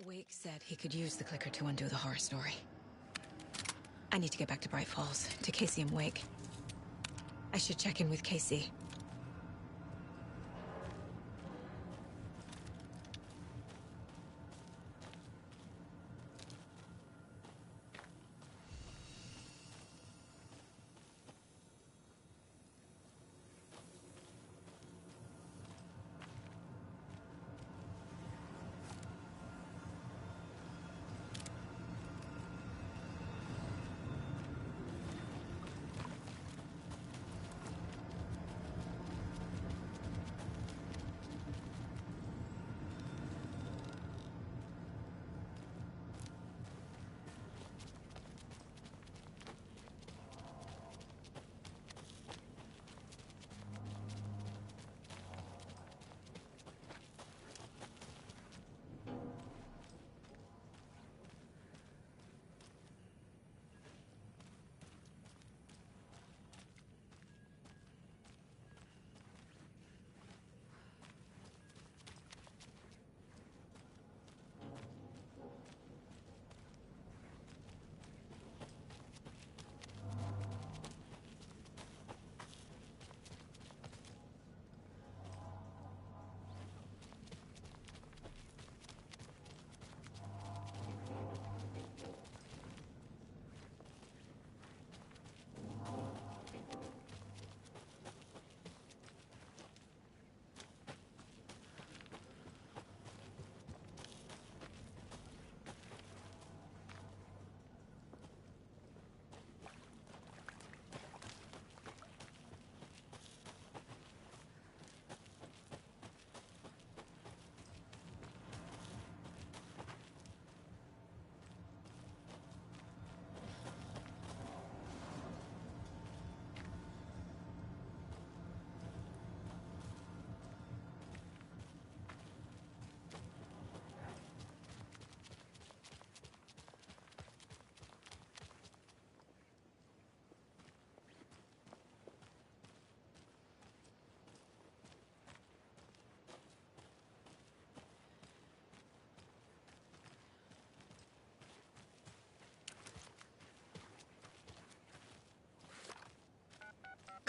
Wake said he could use the clicker to undo the horror story. I need to get back to Bright Falls, to Casey and Wake. I should check in with Casey.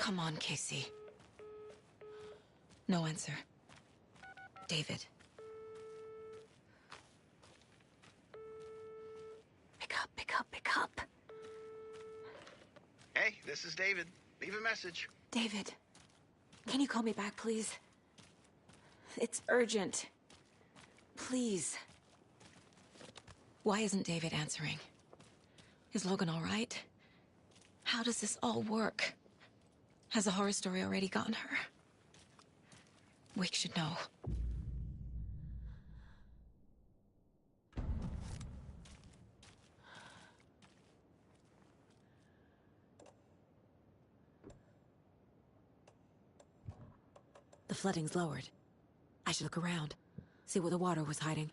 Come on, Casey. No answer. David. Pick up, pick up, pick up. Hey, this is David. Leave a message. David, can you call me back, please? It's urgent. Please. Why isn't David answering? Is Logan all right? How does this all work? Has the horror story already gotten her? Wake should know. The flooding's lowered. I should look around, see where the water was hiding.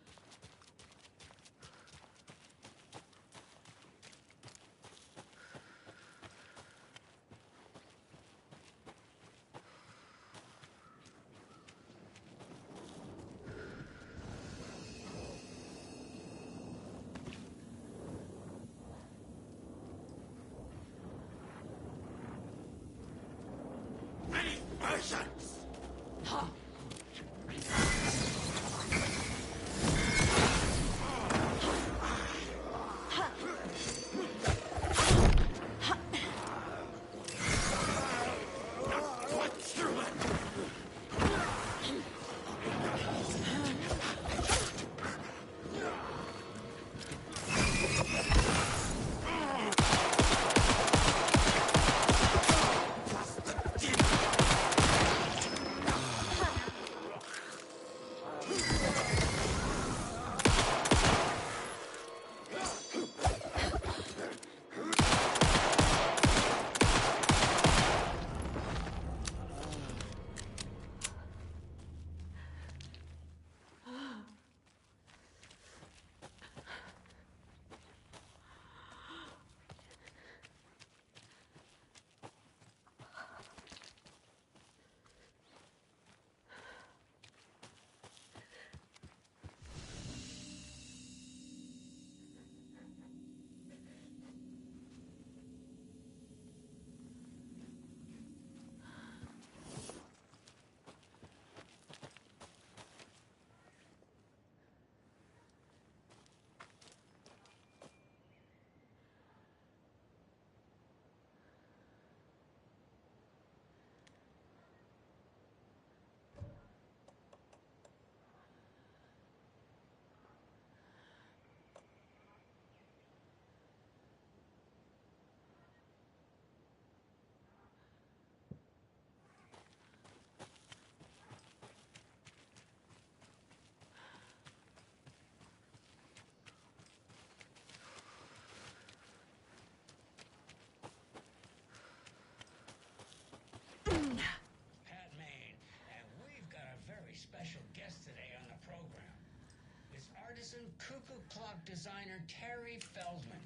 Partisan cuckoo clock designer Terry Feldman.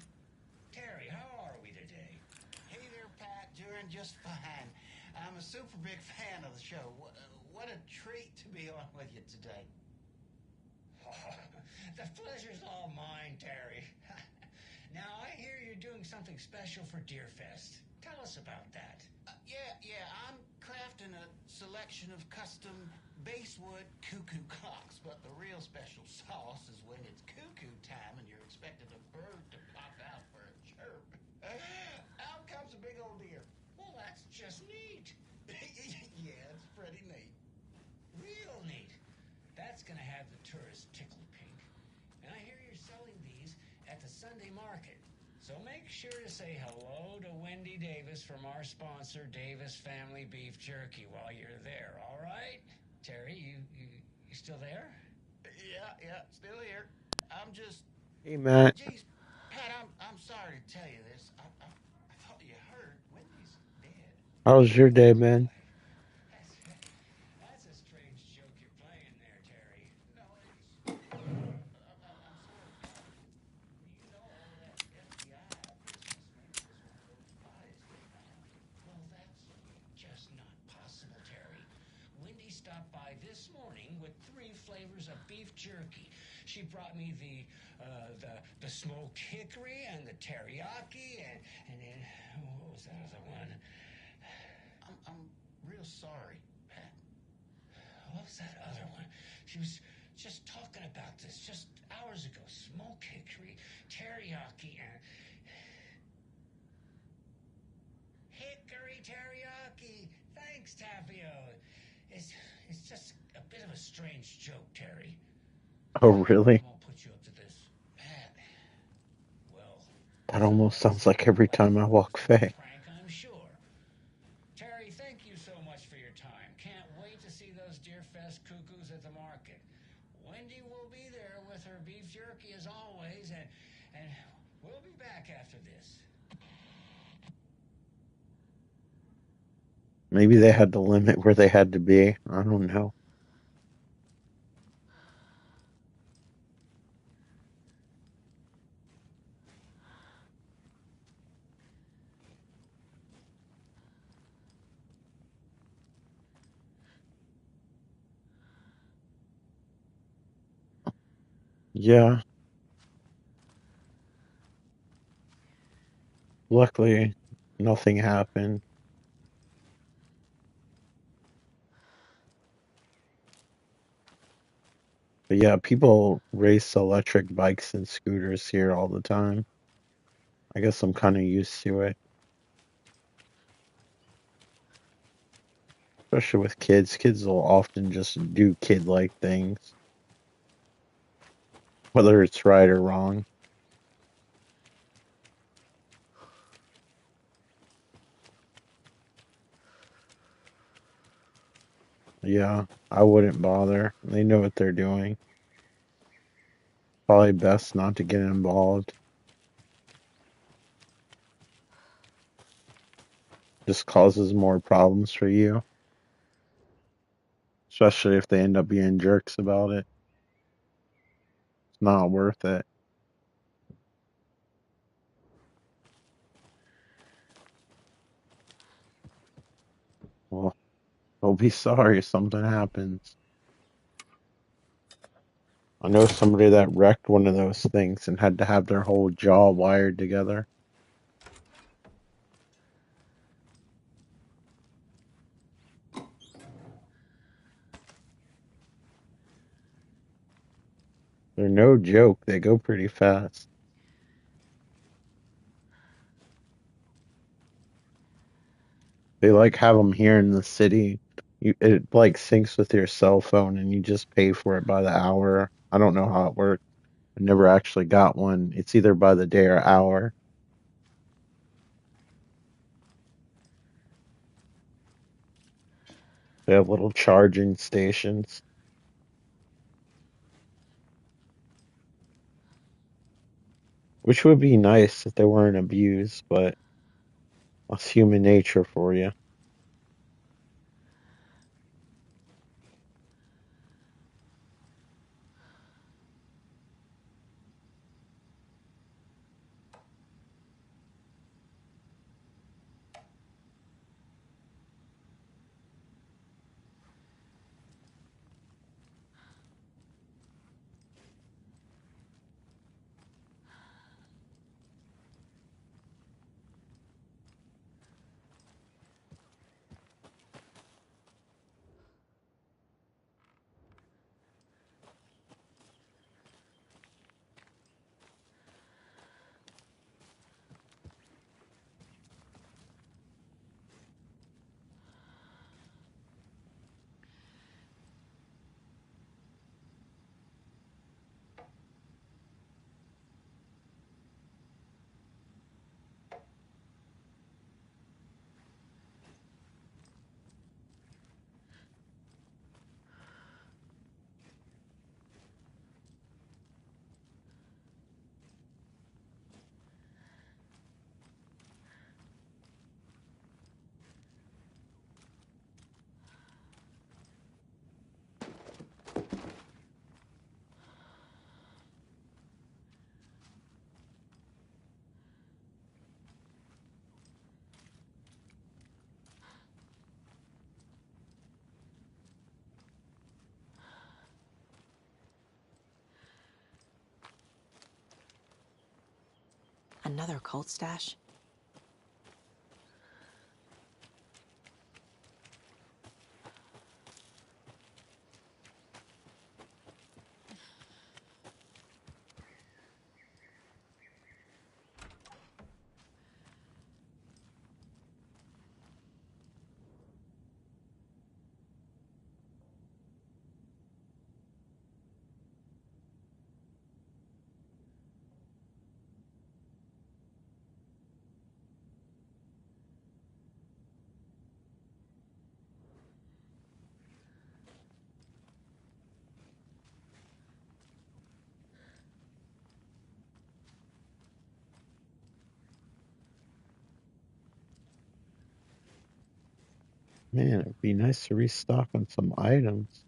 Terry, how are we today? Hey there, Pat. Doing just fine. I'm a super big fan of the show. What a treat to be on with you today. Oh, the pleasure's all mine, Terry. Now, I hear you're doing something special for Deerfest. Tell us about that. Yeah, I'm crafting a selection of custom basswood cuckoo clocks, but the real special sauce is when it's cuckoo time and you're expecting a bird to pop out for a chirp. Out comes a big old deer. Well, that's just neat. Yeah, it's pretty neat. Real neat. That's gonna have the tourists tickled pink. And I hear you're selling these at the Sunday market. So make sure to say hello to Wendy Davis from our sponsor, Davis Family Beef Jerky, while you're there, all right? Terry, you still there? Yeah, still here. I'm just... Hey, Matt. Geez, Pat, I'm sorry to tell you this. I thought you heard. Wendy's dead. How was your day, man? That's a strange joke you're playing there, Terry. No, I'm sort of not. You know all that FBI business makes this one of those pies go down. Well, that's just not possible, Terry. Wendy stopped by this morning with 3 flavors of beef jerky. She brought me the smoked hickory and the teriyaki and then what was that other one? I'm real sorry, Pat. What was that other one? She was just talking about this just hours ago. Smoked hickory, teriyaki, and hickory teriyaki. Thanks, Tapio. It's just a bit of a strange joke, Terry. Oh, really? I won't put you up to this. Pat. Well, That almost sounds like every time I walk Faye. prank, I'm sure. Terry, thank you so much for your time. Can't wait to see those Deerfest cuckoos at the market. Wendy will be there with her beef jerky as always, and we'll be back after this. Maybe they had to limit where they had to be. I don't know. Yeah. Luckily, nothing happened. But yeah, people race electric bikes and scooters here all the time. I guess I'm kind of used to it. Especially with kids. Kids will often just do kid-like things, whether it's right or wrong. Yeah, I wouldn't bother. They know what they're doing. Probably best not to get involved. Just causes more problems for you, especially if they end up being jerks about it. It's not worth it. Well, they'll be sorry if something happens. I know somebody that wrecked one of those things and had to have their whole jaw wired together. They're no joke. They go pretty fast. They like have them here in the city. It like syncs with your cell phone and you just pay for it by the hour. I don't know how it works. I never actually got one. It's either by the day or hour. They have little charging stations, which would be nice if they weren't abused, but that's human nature for you. Another cult stash? Man, it'd be nice to restock on some items.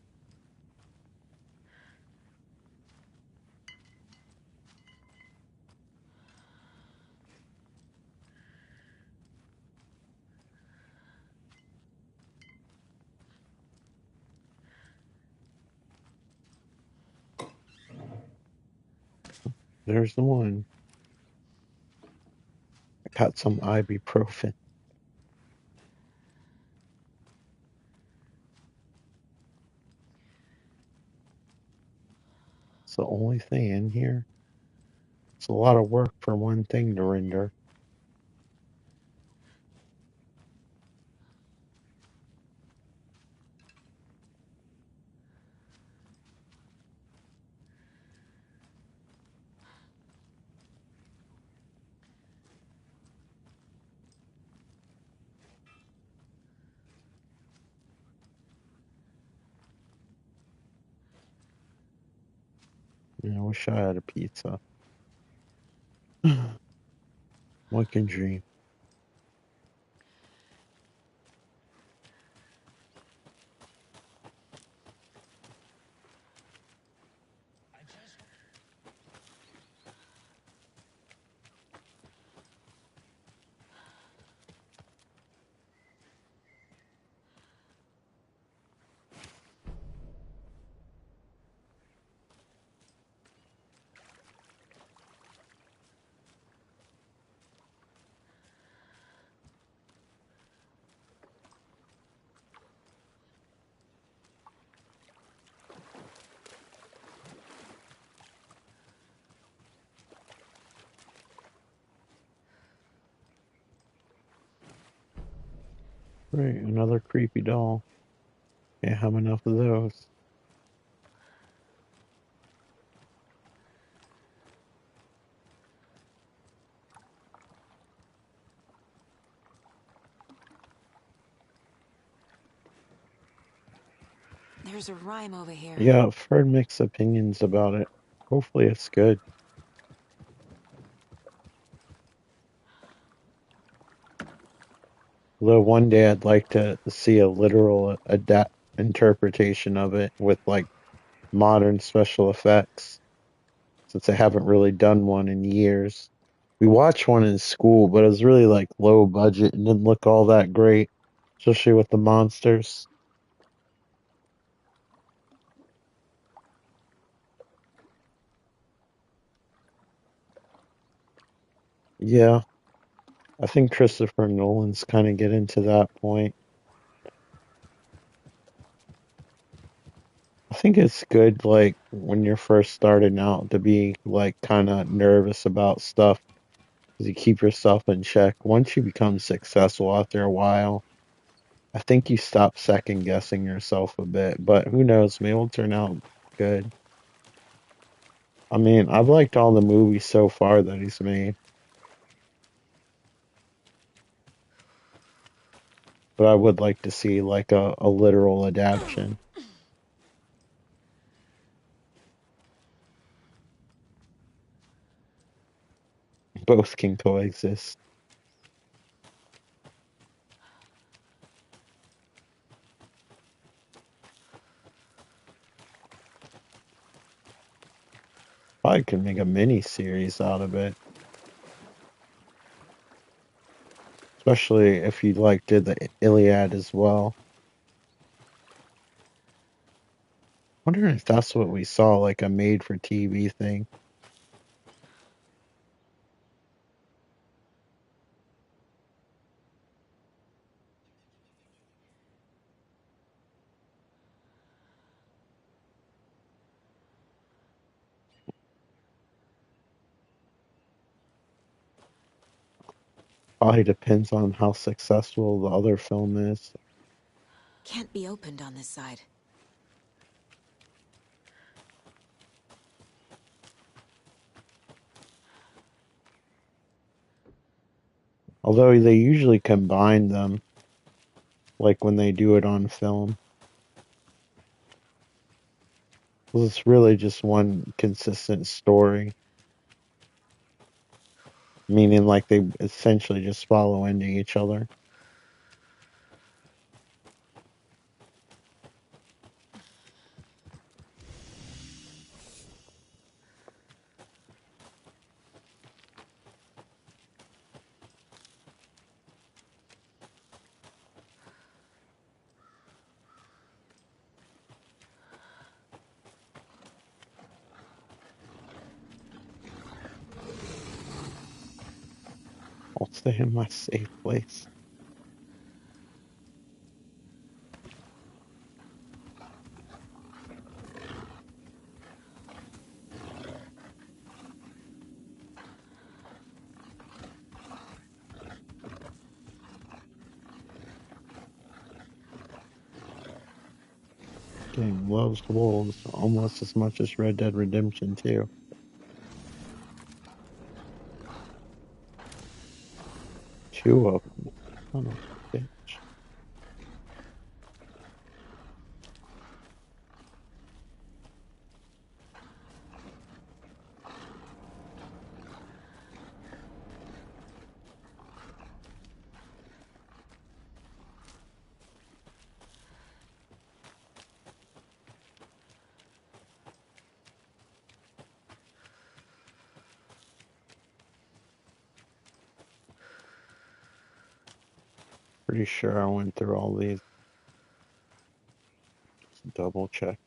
There's the one. I got some ibuprofen. It's the only thing in here. It's a lot of work for one thing to render. I wish I had a pizza. One can dream. I just Right, another creepy doll. Can't have enough of those. There's a rhyme over here. Yeah, I've heard mixed opinions about it. Hopefully it's good. Although one day I'd like to see a literal adapt interpretation of it with like modern special effects, since I haven't really done one in years. We watched one in school, but it was really like low budget and didn't look all that great, especially with the monsters. Yeah, I think Christopher Nolan's kind of getting to that point. I think it's good, like, when you're first starting out to be, like, kind of nervous about stuff because you keep yourself in check. Once you become successful after a while, I think you stop second guessing yourself a bit. But who knows? Maybe it'll turn out good. I mean, I've liked all the movies so far that he's made, but I would like to see, like, a literal adaptation. Both can coexist. Probably could make a mini series out of it. Especially if you like did the Iliad as well. Wondering if that's what we saw, like a made for TV thing. Probably depends on how successful the other film is. Can't be opened on this side. Although they usually combine them, like when they do it on film. Well, it's really just one consistent story. Meaning like they essentially just follow into each other. I'll stay in my safe place. Game loves wolves almost as much as Red Dead Redemption 2. Two of them. Son of a bitch. Pretty sure I went through all these. Just double check.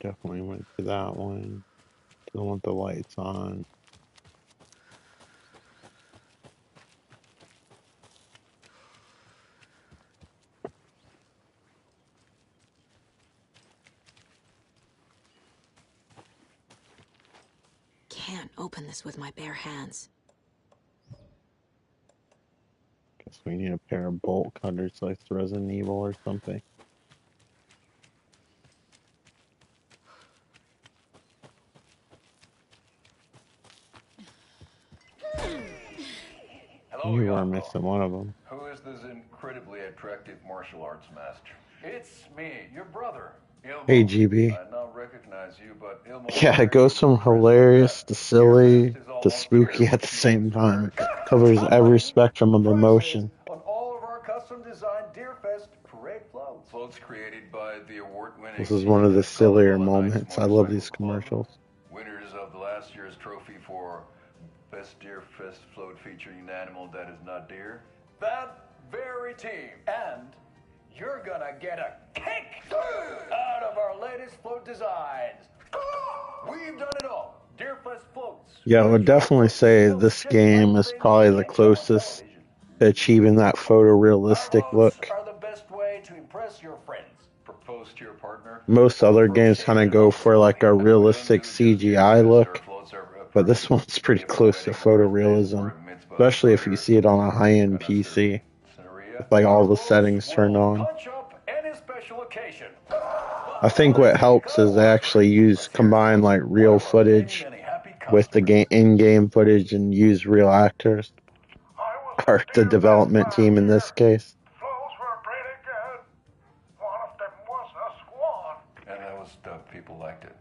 Definitely went to that one. To the one with the lights on. Can't open this with my bare hands. Guess we need a pair of bolt cutters like Resident Evil or something. Hello, You are Yoko. missing one of them. Who is this incredibly attractive martial arts master? It's me, your brother, Ilmo. Hey, GB. I now recognize you, but Ilmo Yeah, it goes from hilarious to silly to spooky at the same time. It covers every spectrum of emotion. On all of our custom-designed Deerfest parade floats. Floats created by the award-winning This is one of the sillier moments. I love these Motorcycle Club. commercials. Winners of the last year's trophy for Best Deerfest float featuring an animal that is not deer. That very team. And you're gonna get a kick out of our latest float designs. We've done it all. Deerfest floats. Yeah, I would definitely say this game is probably the closest to achieving that photorealistic Our floats look. are the best way to impress your friends. Propose to your partner. Most other games kind of go for like a realistic CGI look, but this one's pretty close to photorealism, especially if you see it on a high-end PC with like all the settings turned on. Punch up any special occasion. I think what helps is they actually combine like real footage with the in-game footage and use real actors, or the development team in this case. Floats were pretty good. One of them was a swan. And that was people liked it.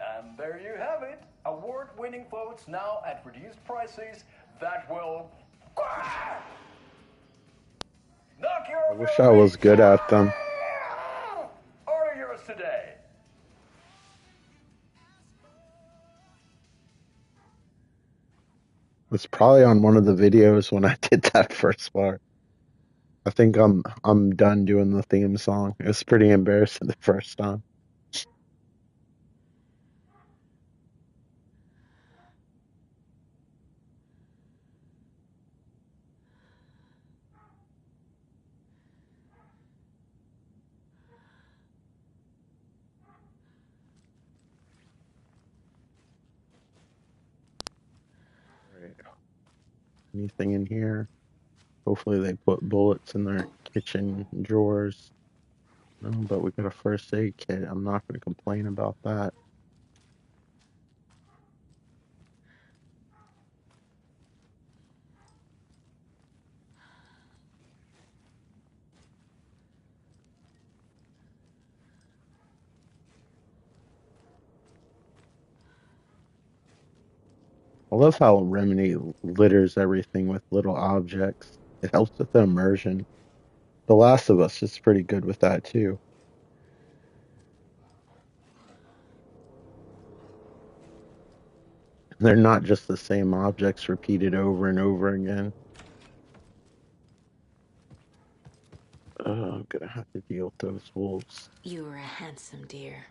And there you have it. Award-winning floats now at reduced prices that will knock your I wish I was good at them. Order yours today. It's probably on one of the videos when I did that first part. I think I'm done doing the theme song. It was pretty embarrassing the first time. anything in here. Hopefully they put bullets in their kitchen drawers. No, but we got a first aid kit. I'm not going to complain about that. I love how Remedy litters everything with little objects. It helps with the immersion. The Last of Us is pretty good with that too. They're not just the same objects repeated over and over again. I'm gonna have to deal with those wolves. You were a handsome deer.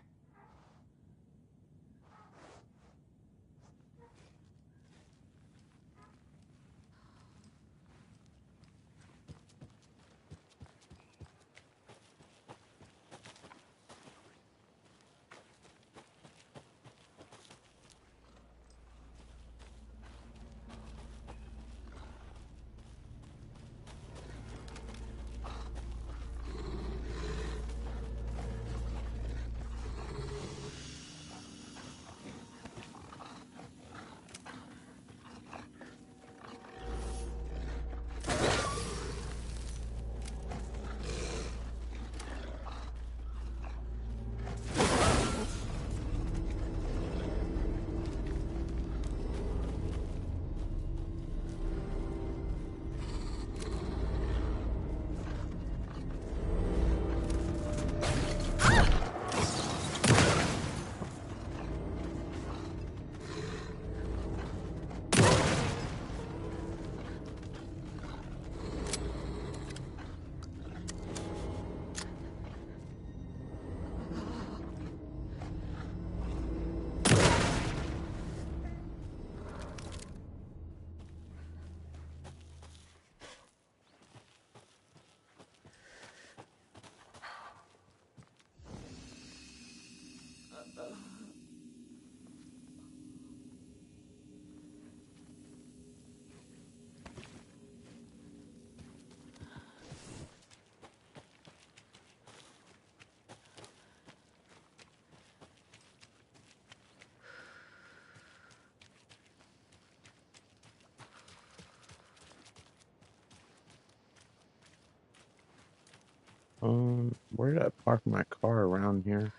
Where did I park my car around here?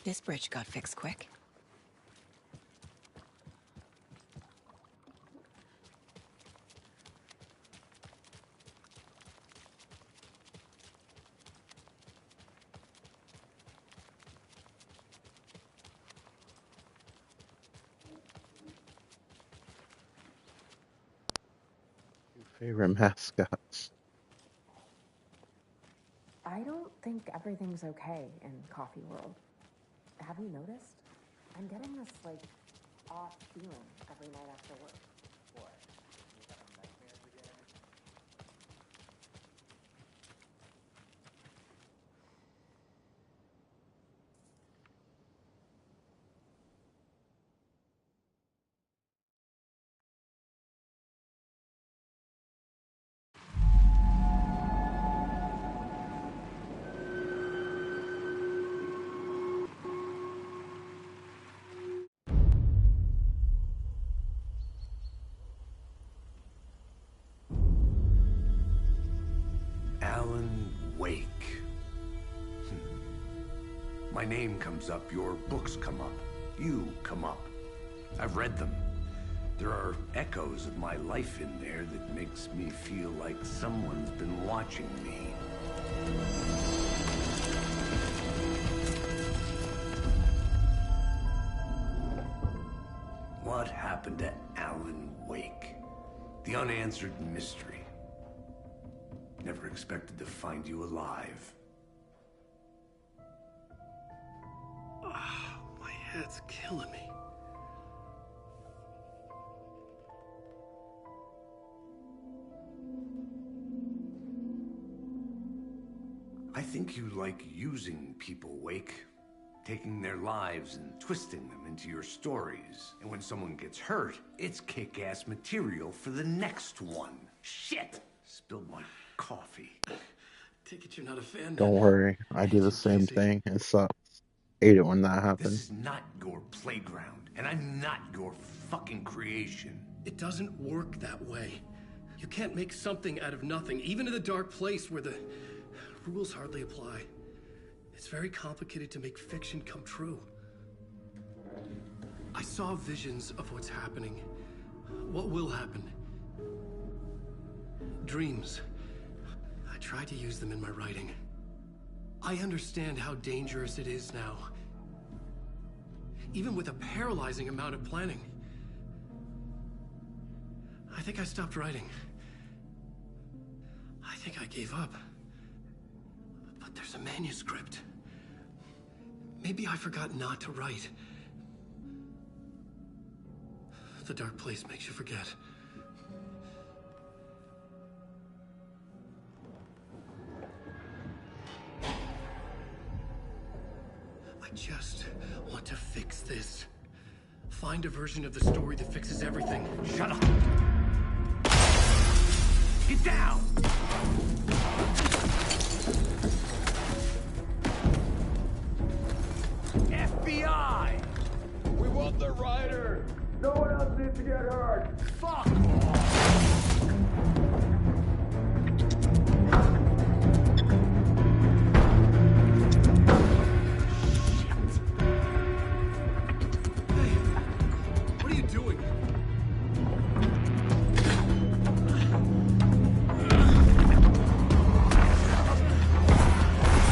This bridge got fixed quick. Favorite mascots. I don't think everything's okay in Coffee World. Have you noticed? I'm getting this, like, off feeling every night after work. What? You having nightmares again? My name comes up, your books come up, you come up. I've read them. There are echoes of my life in there that makes me feel like someone's been watching me. What happened to Alan Wake? The unanswered mystery. Never expected to find you alive. My head's killing me. I think you like using people, Wake. Taking their lives and twisting them into your stories. And when someone gets hurt, it's kick-ass material for the next one. Shit! Spilled my coffee. Take it you're not a fan. Don't worry, I do the same thing. It sucks. Hate it when that This happens. is not your playground, and I'm not your fucking creation. It doesn't work that way. You can't make something out of nothing, even in a dark place where the rules hardly apply. It's very complicated to make fiction come true. I saw visions of what's happening, what will happen. Dreams. I tried to use them in my writing. I understand how dangerous it is now. Even with a paralyzing amount of planning. I think I stopped writing. I think I gave up. But there's a manuscript. Maybe I forgot not to write. The dark place makes you forget. I just want to fix this. Find a version of the story that fixes everything. Shut up! Get down! FBI! We want the rider! No one else needs to get hurt! Fuck off! What are you doing?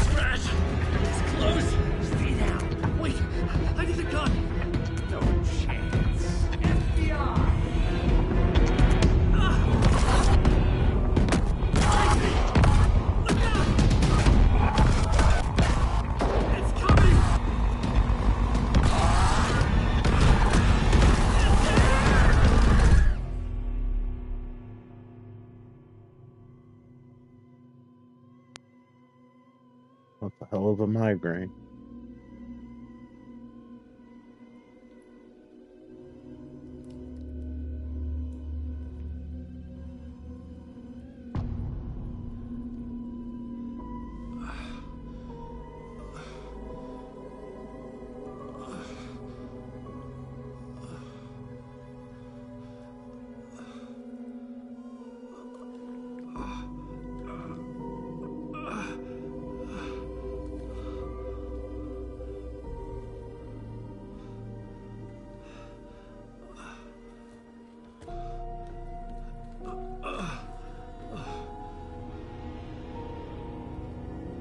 Scratch! It's close! Stay down! Wait! I need a gun! No chance! FBI! It's coming! What the hell of a migraine?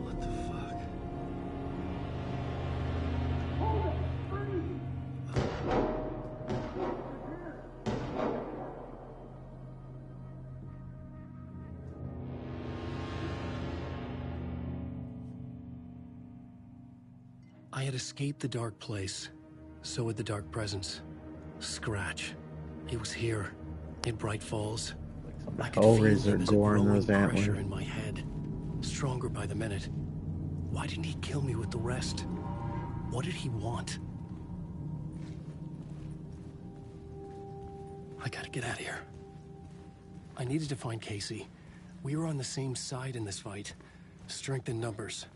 What the fuck? I had escaped the dark place. So had the dark presence. Scratch. It was here, in Bright Falls. I could feel Hellraiser him as a gore in growing those pressure antlers. in my head. Stronger by the minute. Why didn't he kill me with the rest? What did he want? I gotta get out of here. I needed to find Casey. We were on the same side in this fight. Strength in numbers.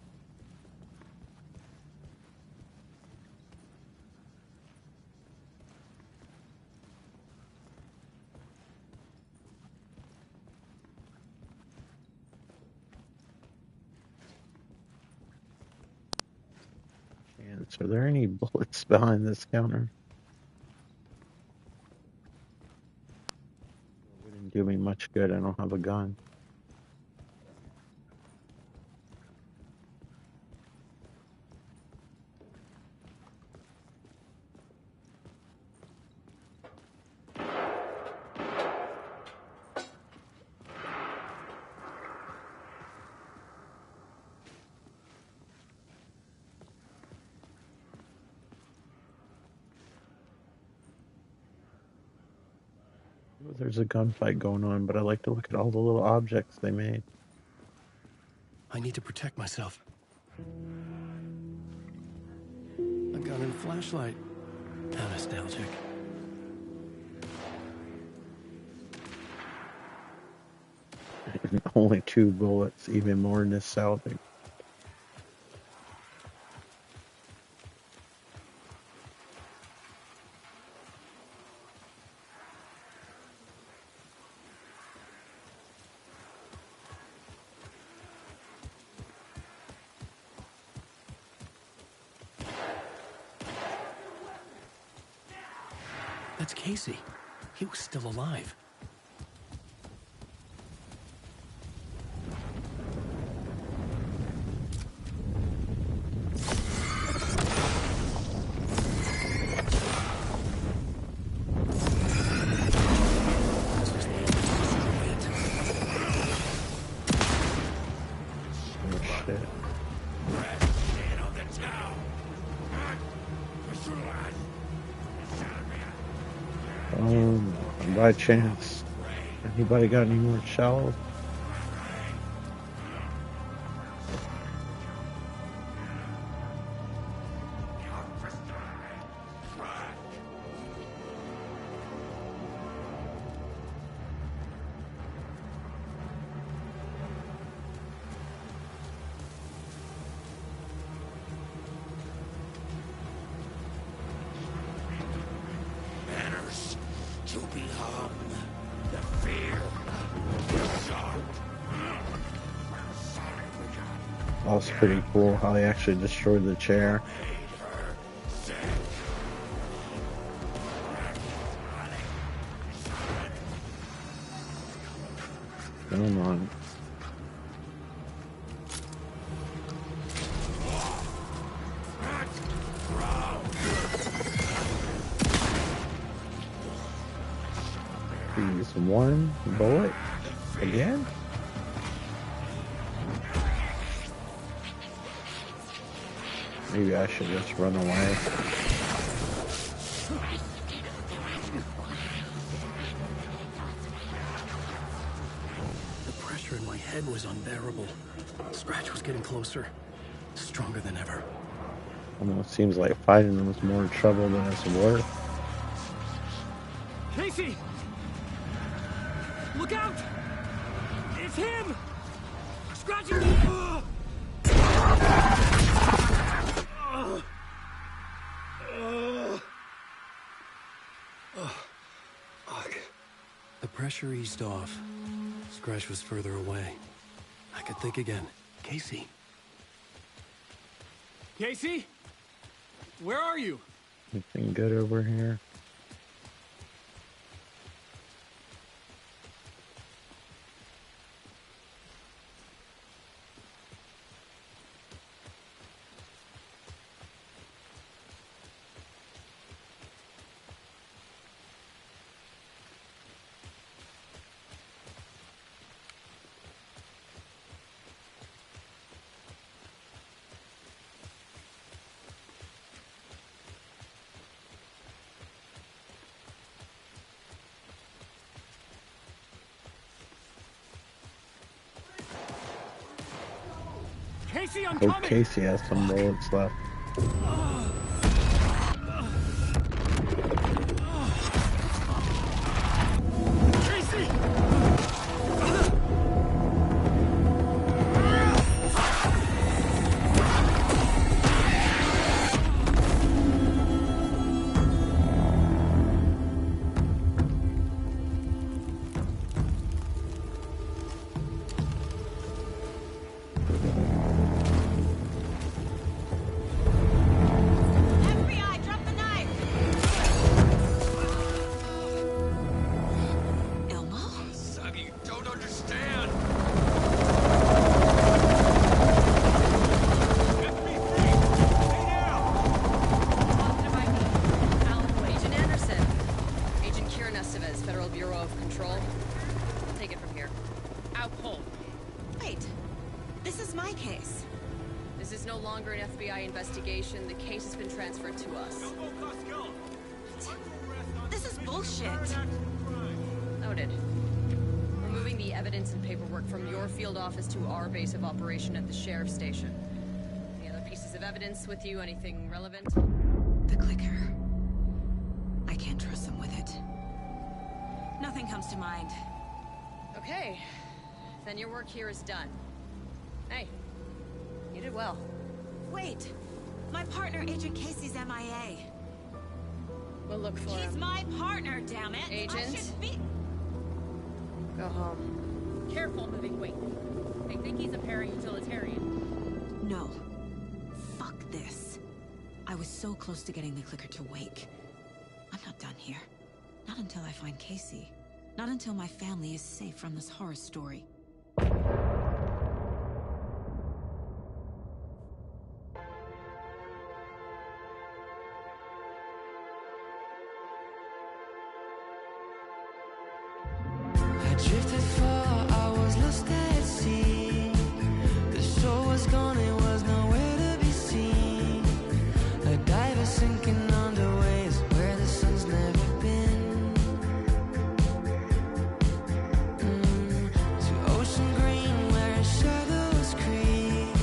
bullets. Are there any bullets behind this counter? It wouldn't do me much good. I don't have a gun. There's a gunfight going on, but I like to look at all the little objects they made. I need to protect myself. A gun and flashlight. How nostalgic. Only 2 bullets, even more nostalgic. That's Casey. He was still alive. By chance, anybody got any more shells? That was pretty cool how they actually destroyed the chair. Come on. Please, 1 bullet again? Maybe I should just run away. The pressure in my head was unbearable. Scratch was getting closer, stronger than ever. Almost seems like fighting them is more trouble than it's worth. Casey! Look out! It's him! Scratching! The pressure eased off. Scratch was further away. I could think again. Casey? Casey? Where are you? Anything good over here? Casey, I'm Hope coming! Casey has some bullets left. This is no longer an FBI investigation. The case has been transferred to us. This is bullshit. Noted. We're moving the evidence and paperwork from your field office to our base of operation at the sheriff's station. Any other pieces of evidence with you? Anything relevant? The clicker. I can't trust them with it. Nothing comes to mind. Okay. Then your work here is done. Hey, you did well. Wait! My partner, Agent Casey's MIA. We'll look for He's him. my partner, damn it! Agent? I should be... Go home. Careful moving weight. They think he's a para-utilitarian. No. Fuck this. I was so close to getting the clicker to wake. I'm not done here. Not until I find Casey. Not until my family is safe from this horror story. I drifted far, I was lost at sea. The shore was gone, it was nowhere to be seen. A diver sinking under waves where the sun's never been. To ocean green where shadows creep.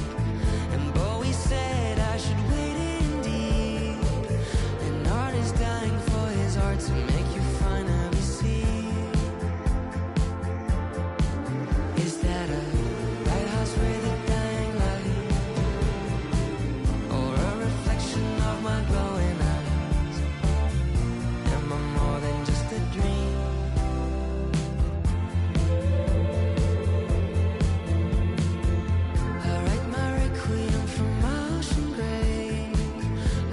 And Bowie said I should wait indeed. An artist dying for his art to make you finally see. Is that a lighthouse with a dying light? Or a reflection of my glowing eyes? Am I more than just a dream? I write my requiem from my ocean grave.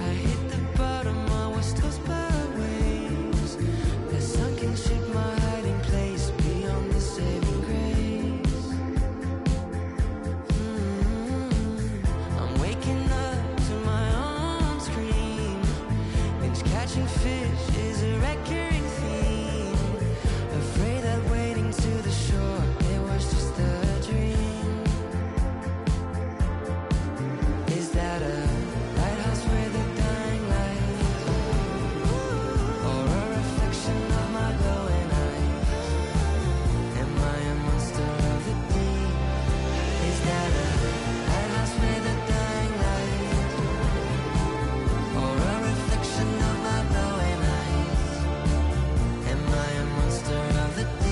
I hit the bottom, I was tossed by waves. A sunken ship, my hiding place beyond the saving grace. I'm waking up to my own scream. Binge catching fish is a recurring theme. Afraid that wading to the shore, it was just a dream. Is that a lighthouse with a dying light? Or a reflection of my glowing eyes? Am I a monster of the deep? Is that a lighthouse with a dying light? Or a reflection of my glowing eyes? Am I a monster of the deep?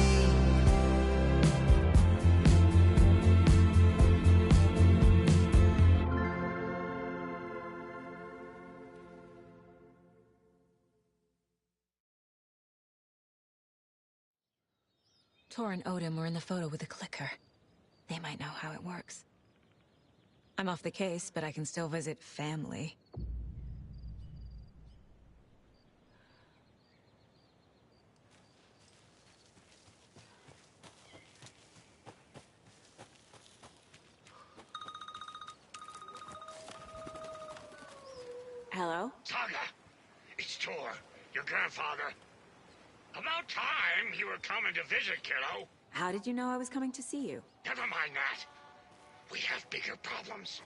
Tor and Odin were in the photo with the clicker. They might know how it works. I'm off the case, but I can still visit family. Hello? Saga, it's Tor, your grandfather. About time you were coming to visit, kiddo. How did you know I was coming to see you? Never mind that. We have bigger problems.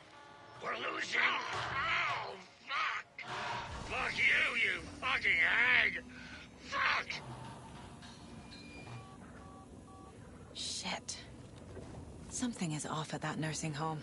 We're losing. Oh, fuck. Fuck you, you fucking hag. Fuck. Shit. Something is off at that nursing home.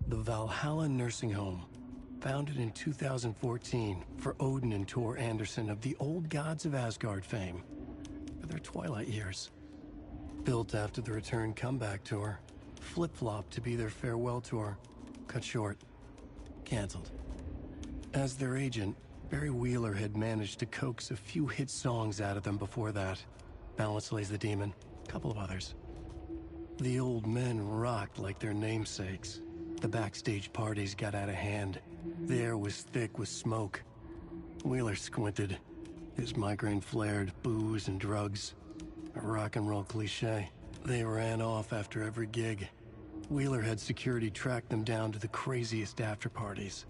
The Valhalla Nursing Home, founded in 2014 for Odin and Tor Anderson of the Old Gods of Asgard fame, for their twilight years. Built after the return comeback tour, flip-flopped to be their farewell tour, cut short, canceled. As their agent, Barry Wheeler had managed to coax a few hit songs out of them before that. Balance Lays the Demon, a couple of others. The old men rocked like their namesakes. The backstage parties got out of hand. The air was thick with smoke. Wheeler squinted. His migraine flared, booze and drugs. A rock and roll cliche. They ran off after every gig. Wheeler had security track them down to the craziest after parties.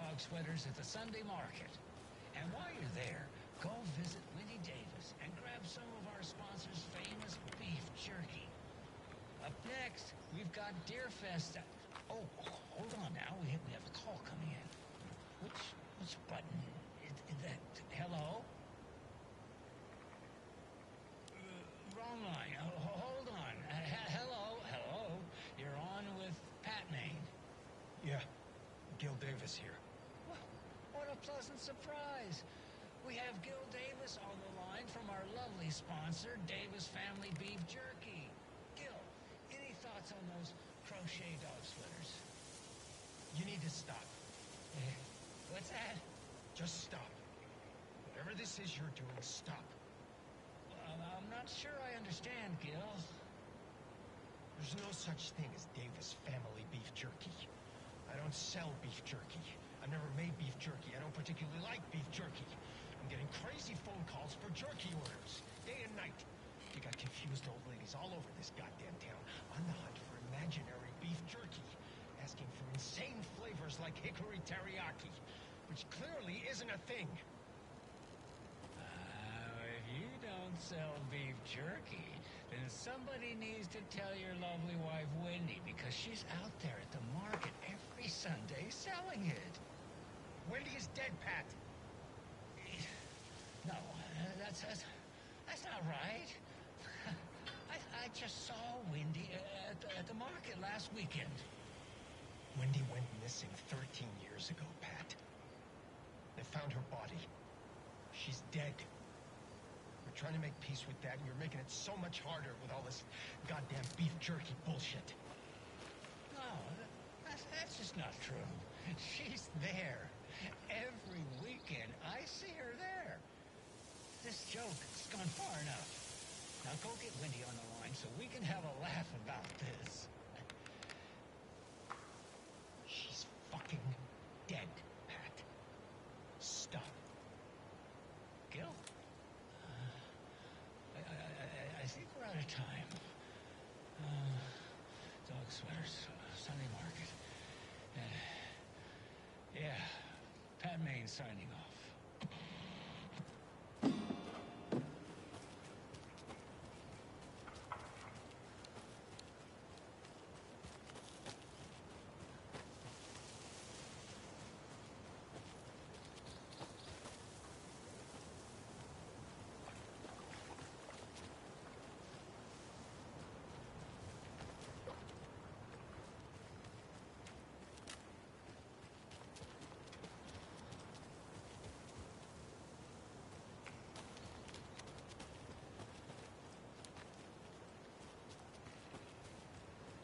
dog sweaters at the Sunday market. And while you're there, go visit Winnie Davis and grab some of our sponsor's famous beef jerky. Up next, we've got Deerfest. Oh, hold on now. We have a call coming in. Which button? Is that hello? Wrong line. Hold on. Hello. You're on with Pat Maine. Yeah, Gil Davis here. Well, what a pleasant surprise. We have Gil Davis on the line from our lovely sponsor, Davis Family Beef Jerky. Gil, any thoughts on those crochet dog sweaters? You need to stop. What's that? Just stop. Whatever this is you're doing, stop. I'm not sure I understand, Gil. There's no such thing as Davis Family Beef Jerky. I don't sell beef jerky. I've never made beef jerky. I don't particularly like beef jerky. I'm getting crazy phone calls for jerky orders, day and night. You got confused old ladies all over this goddamn town on the hunt for imaginary beef jerky, asking for insane flavors like hickory teriyaki, which clearly isn't a thing. If you don't sell beef jerky, then somebody needs to tell your lovely wife, Wendy, because she's out there at the market every Sunday selling it. Wendy is dead, Pat. No, that's not right. I just saw Wendy at the market last weekend. Wendy went missing 13 years ago, Pat. They found her body. She's dead. We're trying to make peace with that, and you're making it so much harder with all this goddamn beef jerky bullshit. No, that's just not true. She's there. Every weekend, I see her there. This joke has gone far enough. Now go get Wendy on the line so we can have a laugh about this. She's fucking dead, Pat. Stop. Gil? I think we're out of time. Dog sweaters, Sunday market. Yeah, Pat Maine signing off.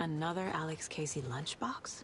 Another Alex Casey lunchbox?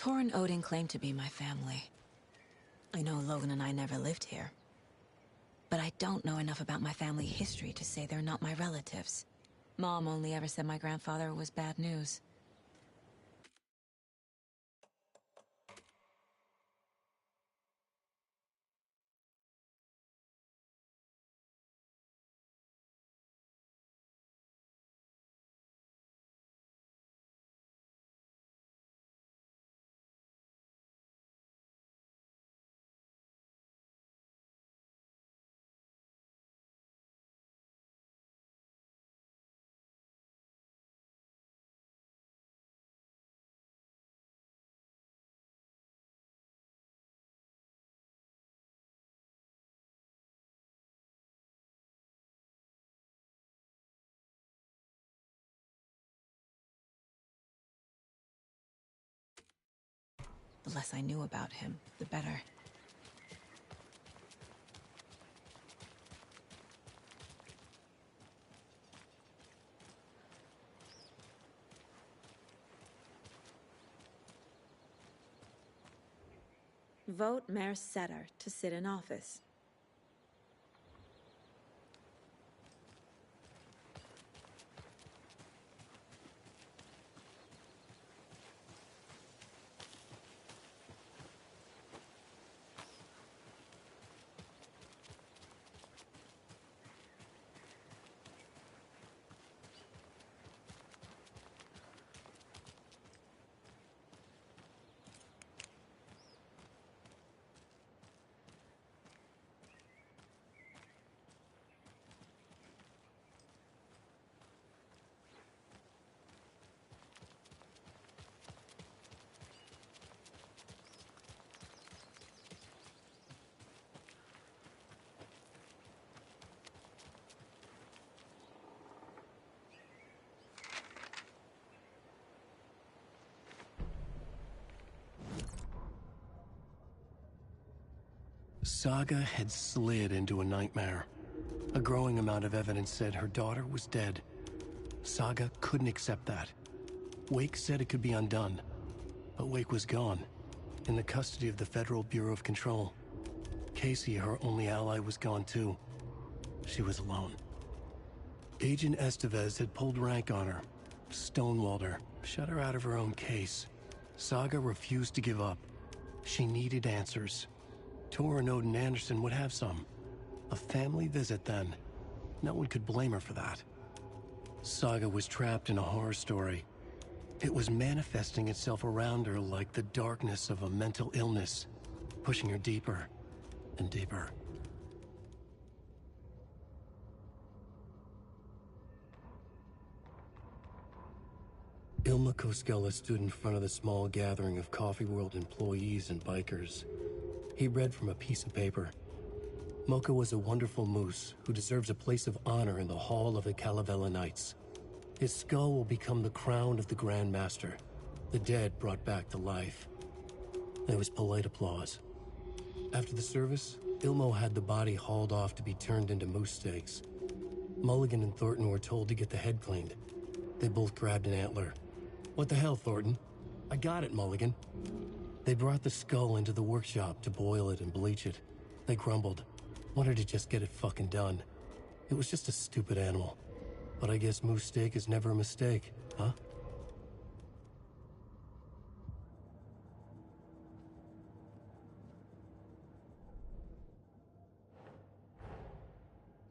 Tor and Odin claim to be my family. I know Logan and I never lived here. But I don't know enough about my family history to say they're not my relatives. Mom only ever said my grandfather was bad news. The less I knew about him, the better. Vote Mayor Setter to sit in office. Saga had slid into a nightmare. A growing amount of evidence said her daughter was dead. Saga couldn't accept that. Wake said it could be undone. But Wake was gone, in the custody of the Federal Bureau of Control. Casey, her only ally, was gone too. She was alone. Agent Estevez had pulled rank on her, stonewalled her, shut her out of her own case. Saga refused to give up. She needed answers. Tor and Odin Anderson would have some. A family visit, then. No one could blame her for that. Saga was trapped in a horror story. It was manifesting itself around her like the darkness of a mental illness, pushing her deeper and deeper. Ilma Koskela stood in front of the small gathering of Coffee World employees and bikers. He read from a piece of paper. Mocha was a wonderful moose who deserves a place of honor in the Hall of the Calavella Knights. His skull will become the crown of the Grand Master, the dead brought back to life. There was polite applause. After the service, Ilmo had the body hauled off to be turned into moose steaks. Mulligan and Thornton were told to get the head cleaned. They both grabbed an antler. "What the hell, Thornton?" "I got it, Mulligan." They brought the skull into the workshop to boil it and bleach it. They grumbled. Wanted to just get it fucking done. It was just a stupid animal. But I guess moose steak is never a mistake, huh?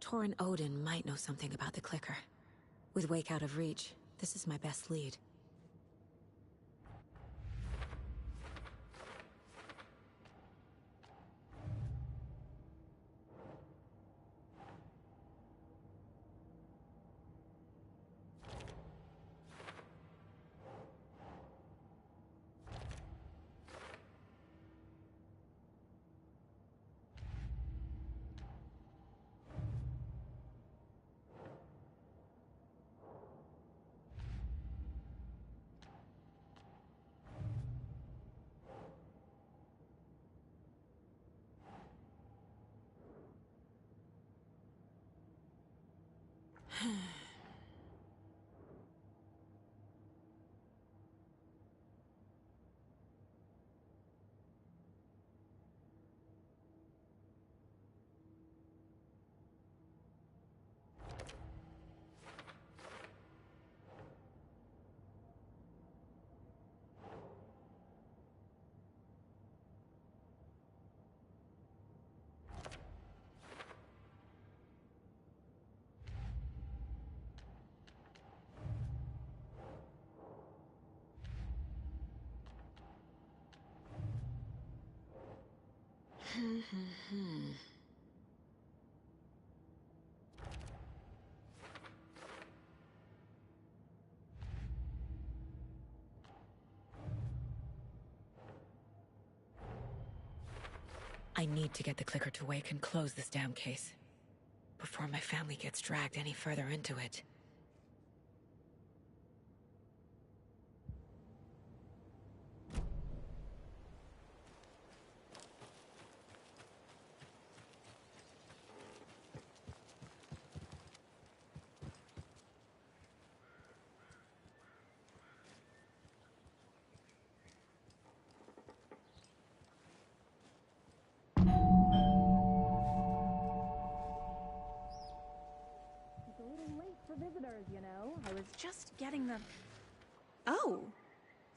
Tor and Odin might know something about the clicker. With Wake out of reach, this is my best lead. I need to get the clicker to wake and close this damn case before my family gets dragged any further into it. Visitors, you know. I was just getting the... Oh,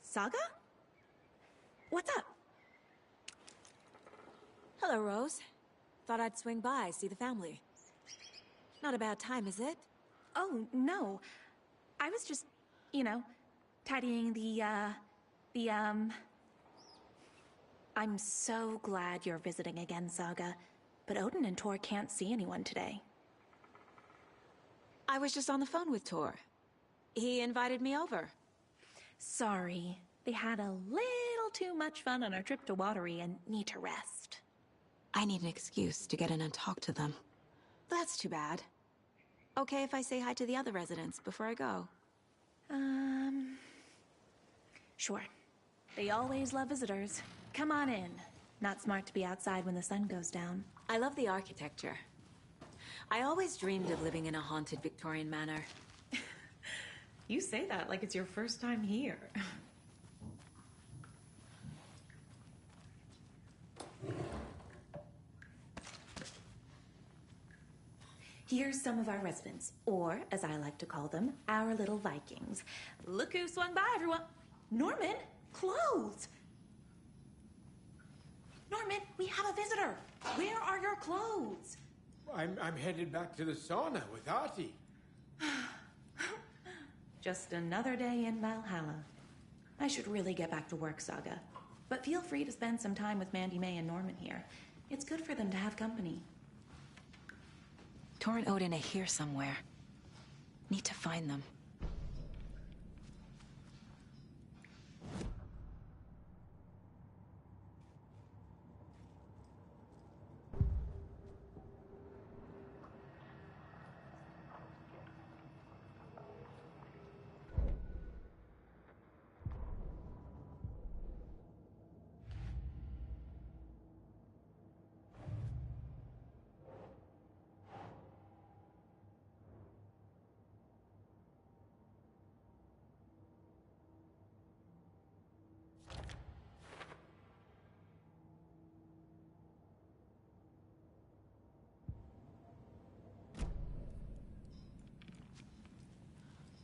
Saga? What's up? Hello, Rose. Thought I'd swing by, see the family. Not a bad time, is it? Oh, no. I was just, you know, tidying I'm so glad you're visiting again, Saga. But Odin and Tor can't see anyone today. I was just on the phone with Tor. He invited me over. Sorry. They had a little too much fun on our trip to Watery and need to rest. I need an excuse to get in and talk to them. That's too bad. Okay if I say hi to the other residents before I go? Sure. They always love visitors. Come on in. Not smart to be outside when the sun goes down. I love the architecture. I always dreamed of living in a haunted Victorian manor. You say that like it's your first time here. Here's some of our residents, or as I like to call them, our little Vikings. Look who swung by, everyone. Norman, clothes. Norman, we have a visitor. Where are your clothes? I'm headed back to the sauna with Artie. Just another day in Valhalla. I should really get back to work, Saga. But feel free to spend some time with Mandy May and Norman here. It's good for them to have company. Tor and Odin are here somewhere. Need to find them.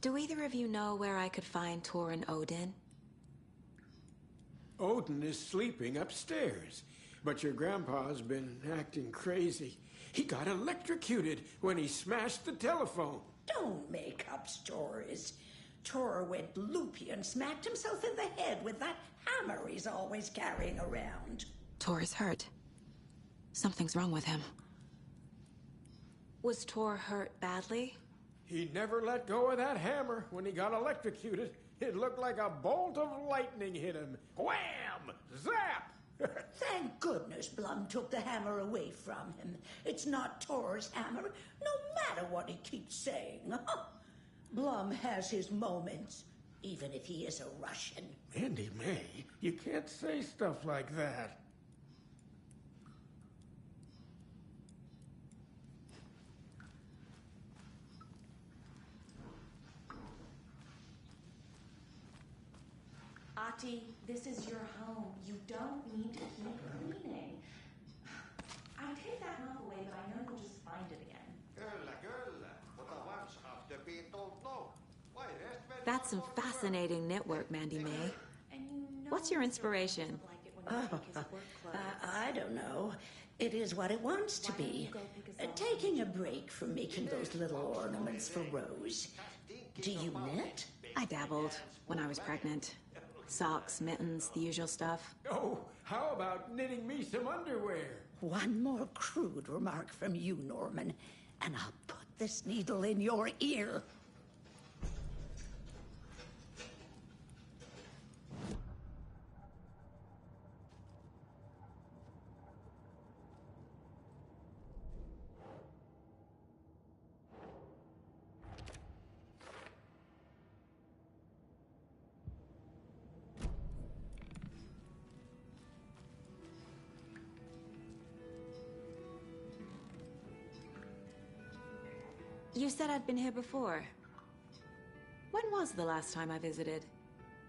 Do either of you know where I could find Tor and Odin? Odin is sleeping upstairs, but your grandpa's been acting crazy. He got electrocuted when he smashed the telephone. Don't make up stories. Tor went loopy and smacked himself in the head with that hammer he's always carrying around. Tor is hurt. Something's wrong with him. Was Tor hurt badly? He never let go of that hammer when he got electrocuted. It looked like a bolt of lightning hit him. Wham! Zap! Thank goodness Blum took the hammer away from him. It's not Tor's hammer, no matter what he keeps saying. Blum has his moments, even if he is a Russian. Mandy May, you can't say stuff like that. Ati, this is your home. You don't need to keep cleaning. I take that mop away, but I know you'll just find it again. That's some fascinating knitwork, Mandy May. What's your inspiration? I don't know. It is what it wants to be. Taking a break from making those little ornaments for Rose. Do you knit? I dabbled when I was pregnant. Socks, mittens, the usual stuff. Oh, how about knitting me some underwear? One more crude remark from you, Norman, and I'll put this needle in your ear. You said I'd been here before. When was the last time I visited?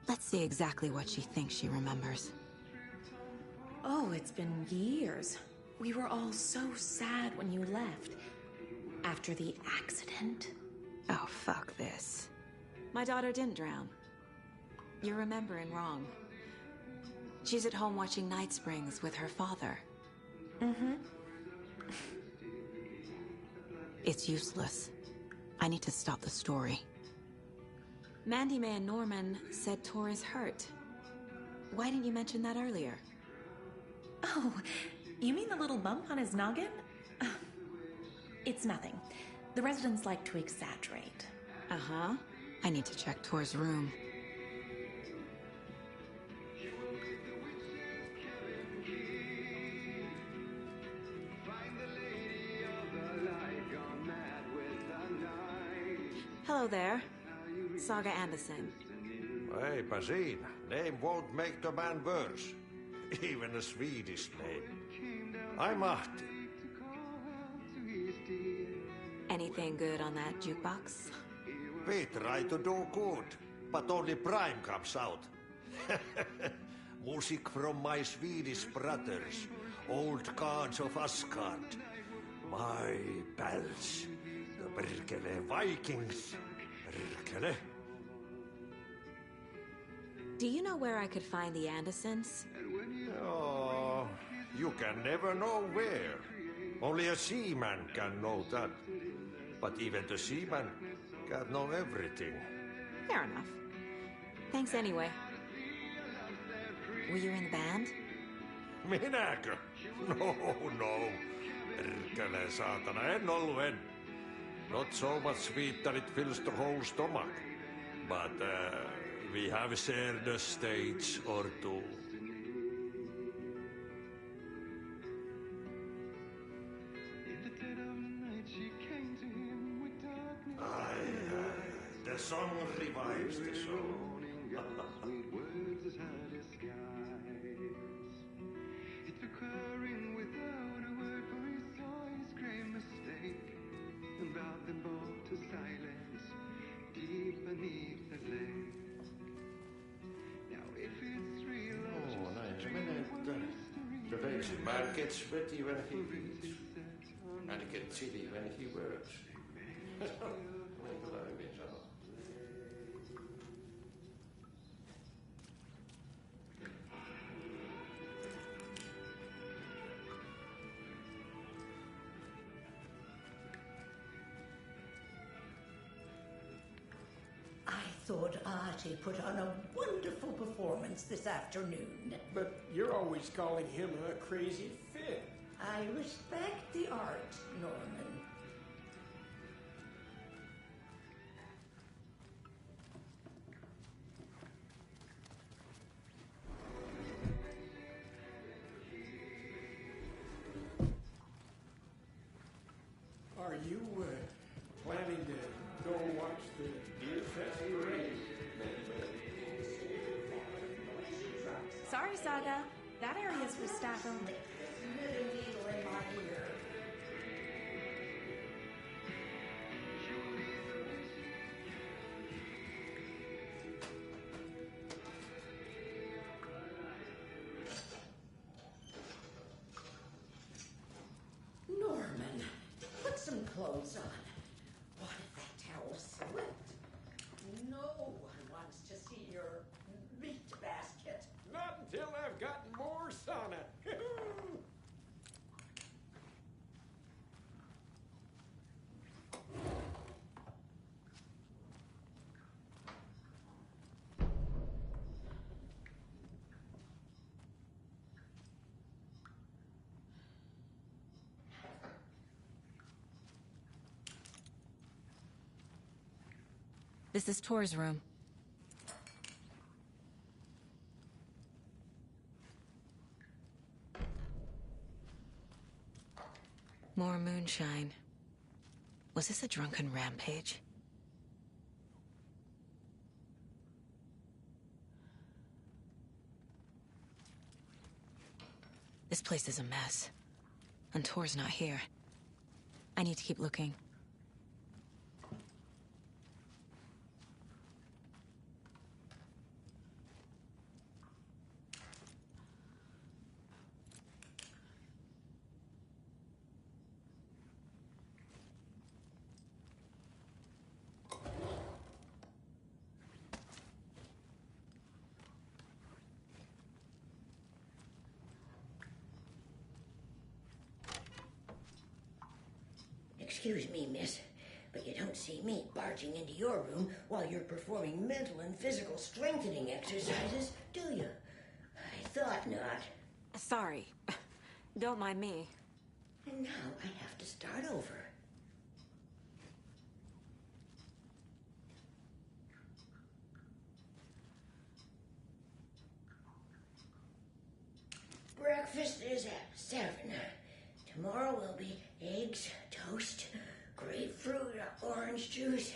Let's see exactly what she thinks she remembers. Oh, it's been years. We were all so sad when you left. After the accident. Oh, fuck this. My daughter didn't drown. You're remembering wrong. She's at home watching Night Springs with her father. Mm-hmm. It's useless. I need to stop the story. Mandy May and Norman said Tor is hurt. Why didn't you mention that earlier? Oh, you mean the little bump on his noggin? It's nothing. The residents like to exaggerate. Uh-huh. I need to check Tor's room. Hello there. Saga Anderson. Eipä siinä. Name won't make the man worse. Even a Swedish name. I'm Ahti. Anything good on that jukebox? We try to do good, but only Prime comes out. Music from my Swedish brothers, old gods of Asgard. My pals, the Perkele Vikings. Perkele. Do you know where I could find the Andersons? Oh, you can never know where. Only a seaman can know that. But even the seaman can't know everything. Fair enough. Thanks anyway. Were you in the band? Minäkö? No. Perkele saatana, en ollut en. Not so much sweet that it fills the whole stomach. But we have shared a stage or two. The song revives the soul. It's occurring without a word, for he saw his grave mistake and bowed them both to silence deep beneath the lake. Now if it's real or just Näin se menee, että the lazy man gets sweaty when he eats and gets silly when he works. Niin kyllä hyvin sanottu. I thought Artie put on a wonderful performance this afternoon. But you're always calling him a crazy fit. I respect the art, Norman. Are you planning to go watch the Deer Fest parade? Sorry, Saga. That area's for staff only. Knit a needle in my ear. Norman, put some clothes on. What if that towel slipped? No one wants to see your meat basket. Not until I've gotten more sauna. This is Tor's room. More moonshine. Was this a drunken rampage? This place is a mess. And Tor's not here. I need to keep looking. Excuse me, miss, but you don't see me barging into your room while you're performing mental and physical strengthening exercises, do you? I thought not. Sorry. Don't mind me. And now I have to start over. Breakfast is at 7. Tomorrow will be eggs, toast, grapefruit, orange juice,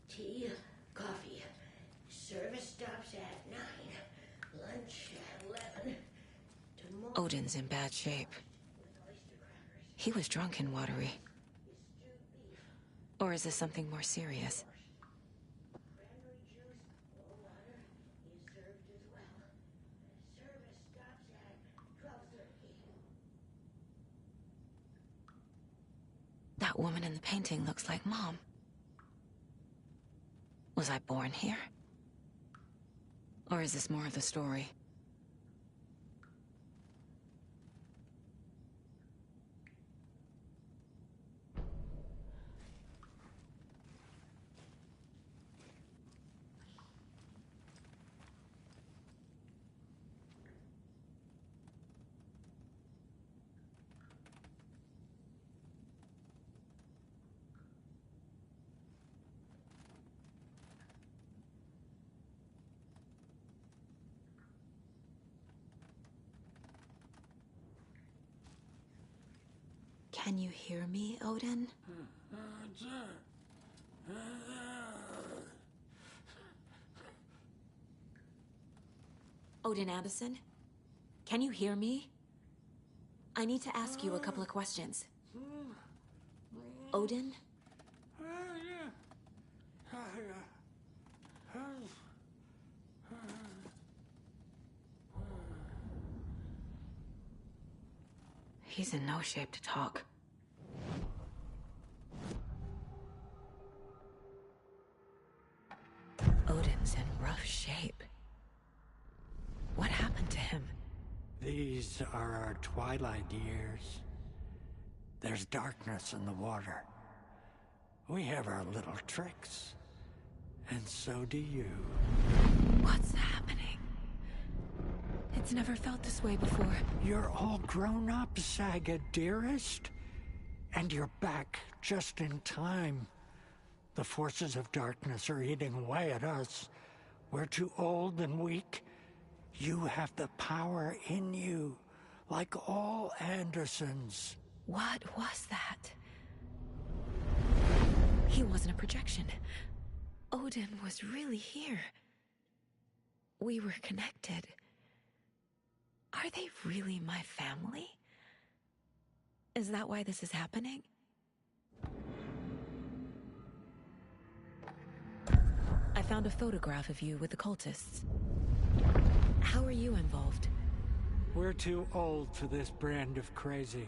tea, coffee. Service stops at 9. Lunch at 11. Tomorrow... Odin's in bad shape. He was drunk and watery. Or is this something more serious? That woman in the painting looks like Mom. Was I born here? Or is this more of the story? Can you hear me, Odin? Odin Anderson? Can you hear me? I need to ask you a couple of questions. Odin? He's in no shape to talk. Odin's in rough shape. What happened to him? These are our twilight years. There's darkness in the water. We have our little tricks. And so do you. What's happening? It's never felt this way before. You're all grown up, Saga, dearest. And you're back just in time. The forces of darkness are eating away at us. We're too old and weak. You have the power in you, like all Andersons. What was that? He wasn't a projection. Odin was really here. We were connected. Are they really my family? Is that why this is happening? I found a photograph of you with the cultists. How are you involved? We're too old for this brand of crazy,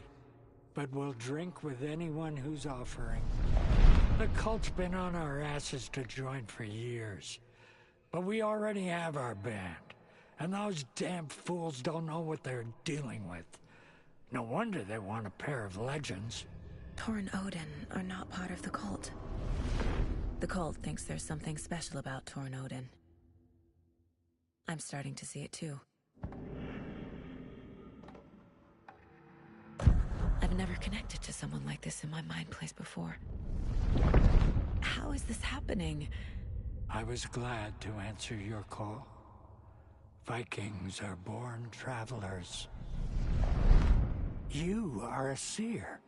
but we'll drink with anyone who's offering. The cult's been on our asses to join for years, but we already have our band, and those damn fools don't know what they're dealing with. No wonder they want a pair of legends. Tor and Odin are not part of the cult. The cult thinks there's something special about Tor and Odin. I'm starting to see it too. I've never connected to someone like this in my mind place before. How is this happening? I was glad to answer your call. Vikings are born travelers. You are a seer.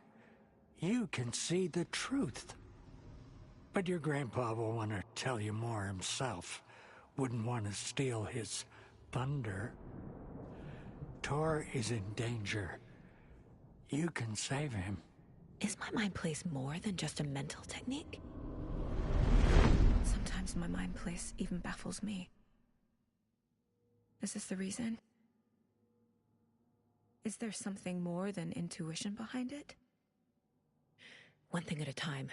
You can see the truth. But your grandpa will want to tell you more himself. Wouldn't want to steal his thunder. Tor is in danger. You can save him. Is my mind place more than just a mental technique? Sometimes my mind place even baffles me. Is this the reason? Is there something more than intuition behind it? One thing at a time.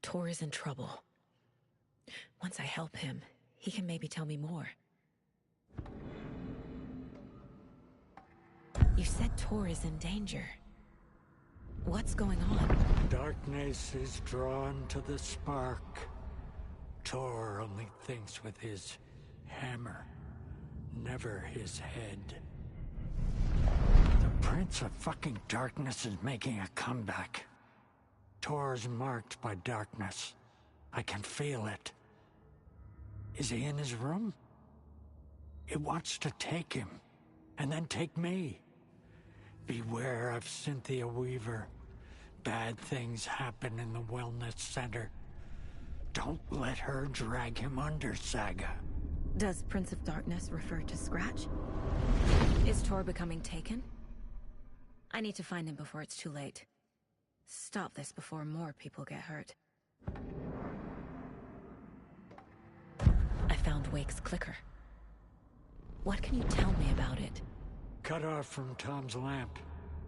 Tor is in trouble. Once I help him, he can maybe tell me more. You said Tor is in danger. What's going on? Darkness is drawn to the spark. Tor only thinks with his hammer, never his head. The Prince of fucking Darkness is making a comeback. Tor's marked by darkness. I can feel it. Is he in his room? It wants to take him, and then take me. Beware of Cynthia Weaver. Bad things happen in the wellness center. Don't let her drag him under, Saga. Does Prince of Darkness refer to Scratch? Is Tor becoming taken? I need to find him before it's too late. Stop this before more people get hurt. I found Wake's clicker. What can you tell me about it? Cut off from Tom's lamp.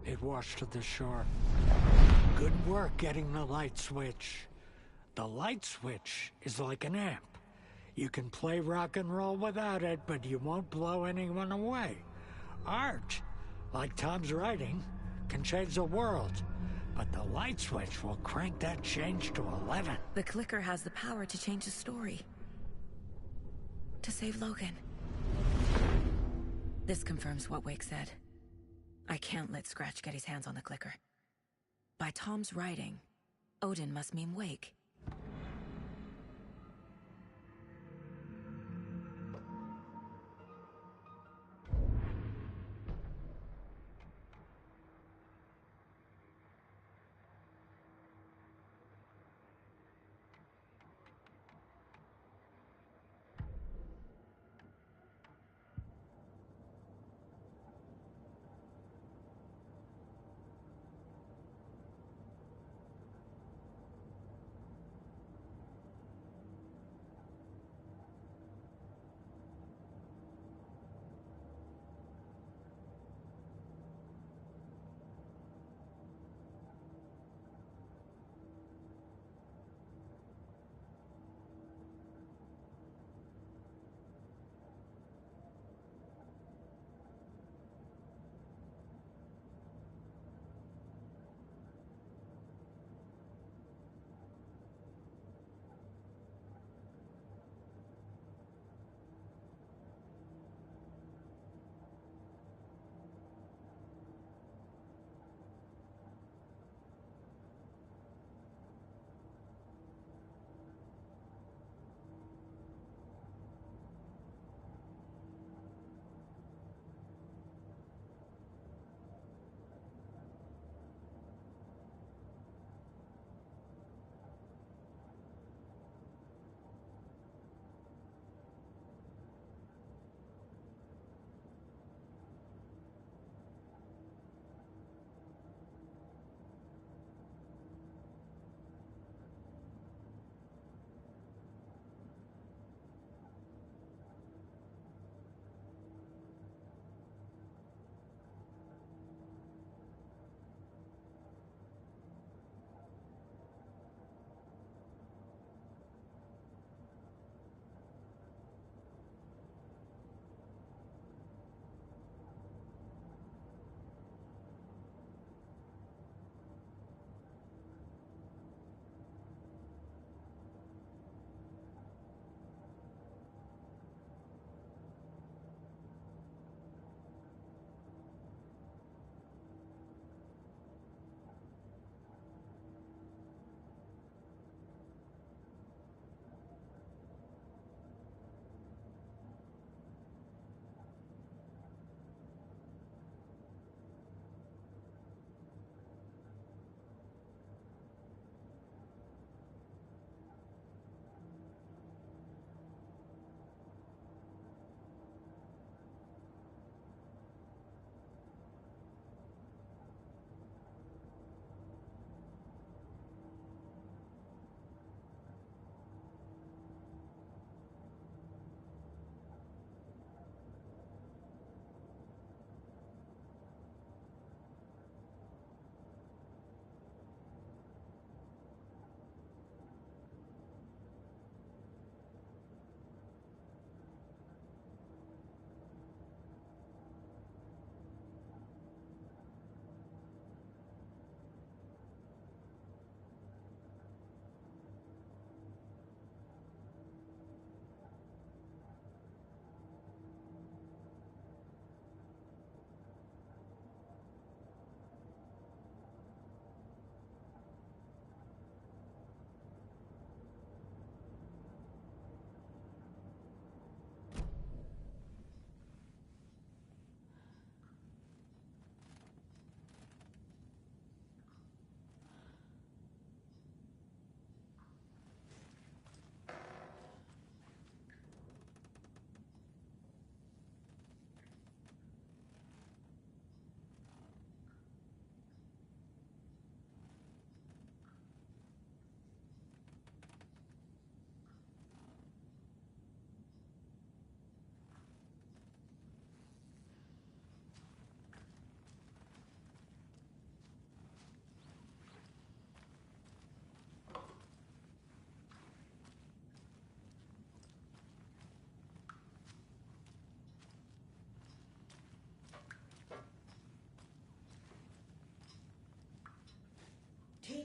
It washed to the shore. Good work getting the light switch. The light switch is like an amp. You can play rock and roll without it, but you won't blow anyone away. Art, like Tom's writing, can change the world. But the light switch will crank that change to 11. The clicker has the power to change the story. To save Logan. This confirms what Wake said. I can't let Scratch get his hands on the clicker. By Tom's writing, Odin must mean Wake.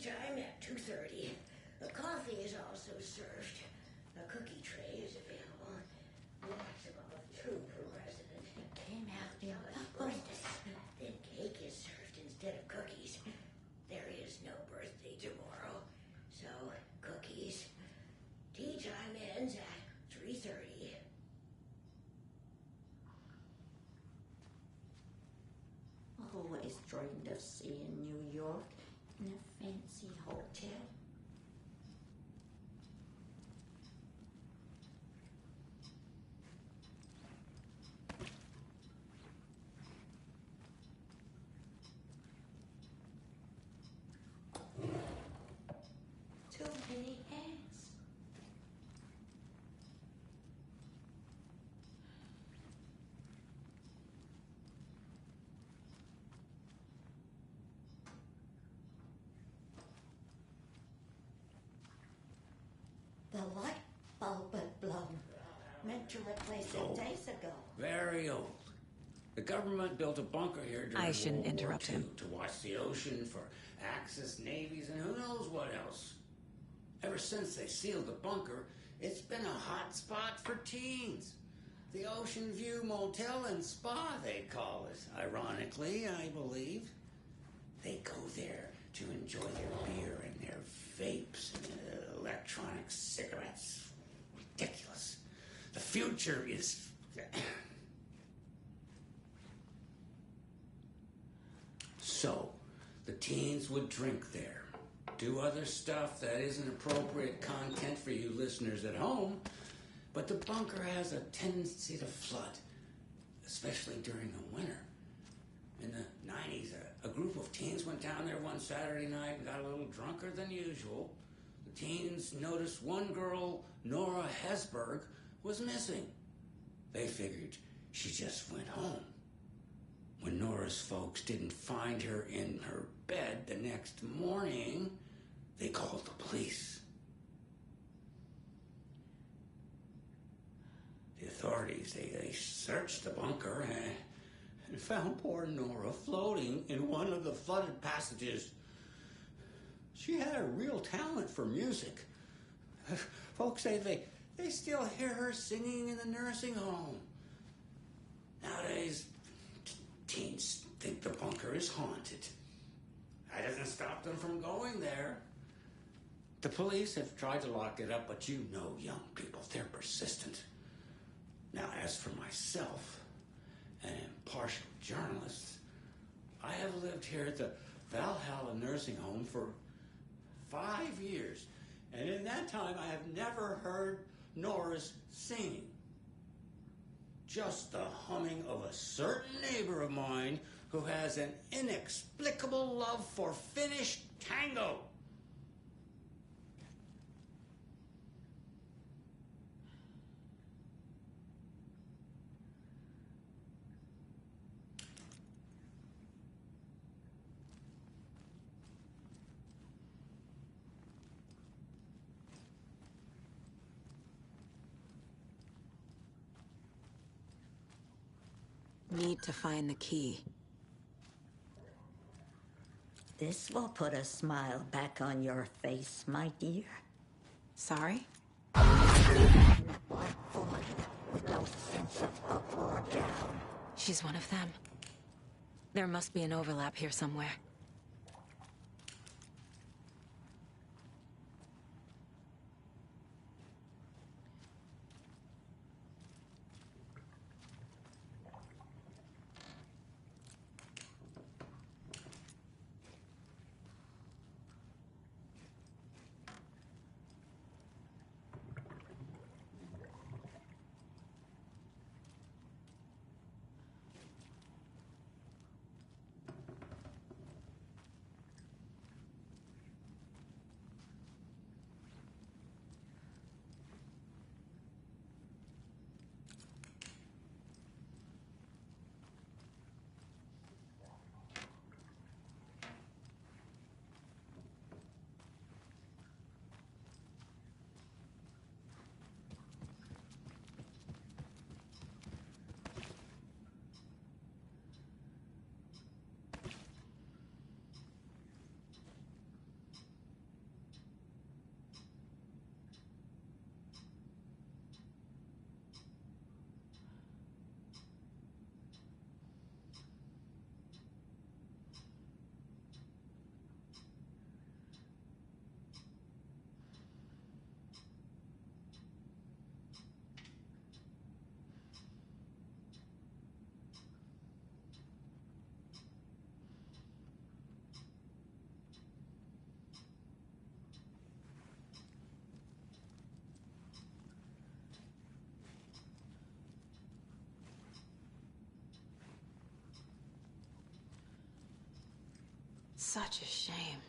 time at 2:30. The coffee is also served. A cookie tray is available. Maximum of 2 per resident. Came after birthday. Then cake is served instead of cookies. There is no birthday tomorrow. So, cookies. Tea time ends at 3:30. Always dreamed of seeing New York in a fancy hotel. Too many hands. The light bulb had blown. Meant to replace it days ago. Very old. The government built a bunker here during I shouldn't World War interrupt II him. to watch the ocean for Axis navies and who knows what else. Ever since they sealed the bunker, it's been a hot spot for teens. The Ocean View Motel and Spa, they call it. Ironically, I believe. They go there to enjoy their beer and their vapes and electronic cigarettes. Ridiculous. The future is... So, the teens would drink there, do other stuff that isn't appropriate content for you listeners at home, but the bunker has a tendency to flood, especially during the winter. In the 90s, a group of teens went down there one Saturday night and got a little drunker than usual. The teens noticed one girl, Nora Hesberg, was missing. They figured she just went home. When Nora's folks didn't find her in her bed the next morning, they called the police. The authorities, they searched the bunker and found poor Nora floating in one of the flooded passages. She had a real talent for music. Folks say they still hear her singing in the nursing home. Nowadays, teens think the bunker is haunted. That doesn't stop them from going there. The police have tried to lock it up, but you know young people, they're persistent. Now, as for myself, an impartial journalist, I have lived here at the Valhalla Nursing Home for 5 years, and in that time I have never heard Nora's singing. Just the humming of a certain neighbor of mine who has an inexplicable love for Finnish tango. Need to find the key. This will put a smile back on your face, my dear. Sorry? With no sense of up or down. She's one of them. There must be an overlap here somewhere. such a shame.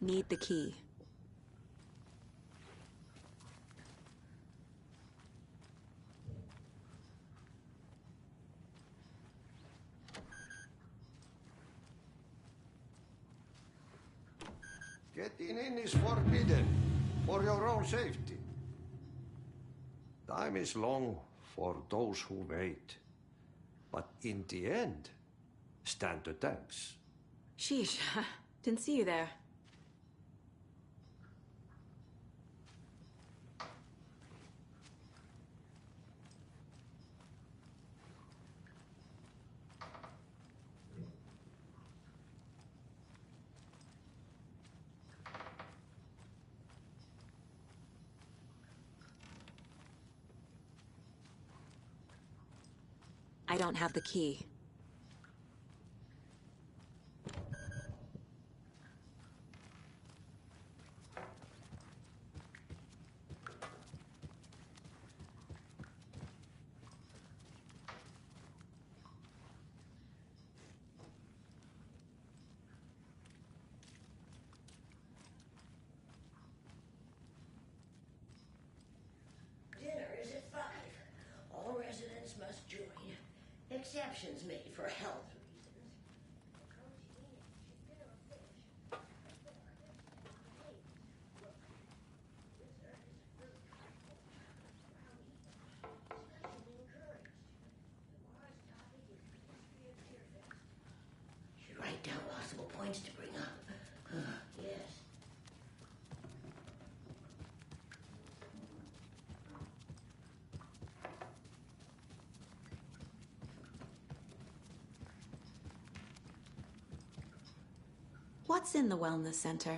Need the key. Getting in is forbidden, for your own safety. Time is long for those who wait. But in the end, stand the thanks. Sheesh, didn't see you there. I don't have the key. Dinner is at 5. All residents must join. Exceptions made for health reasons. Should write down possible points to bring up. Yes. What's in the wellness center?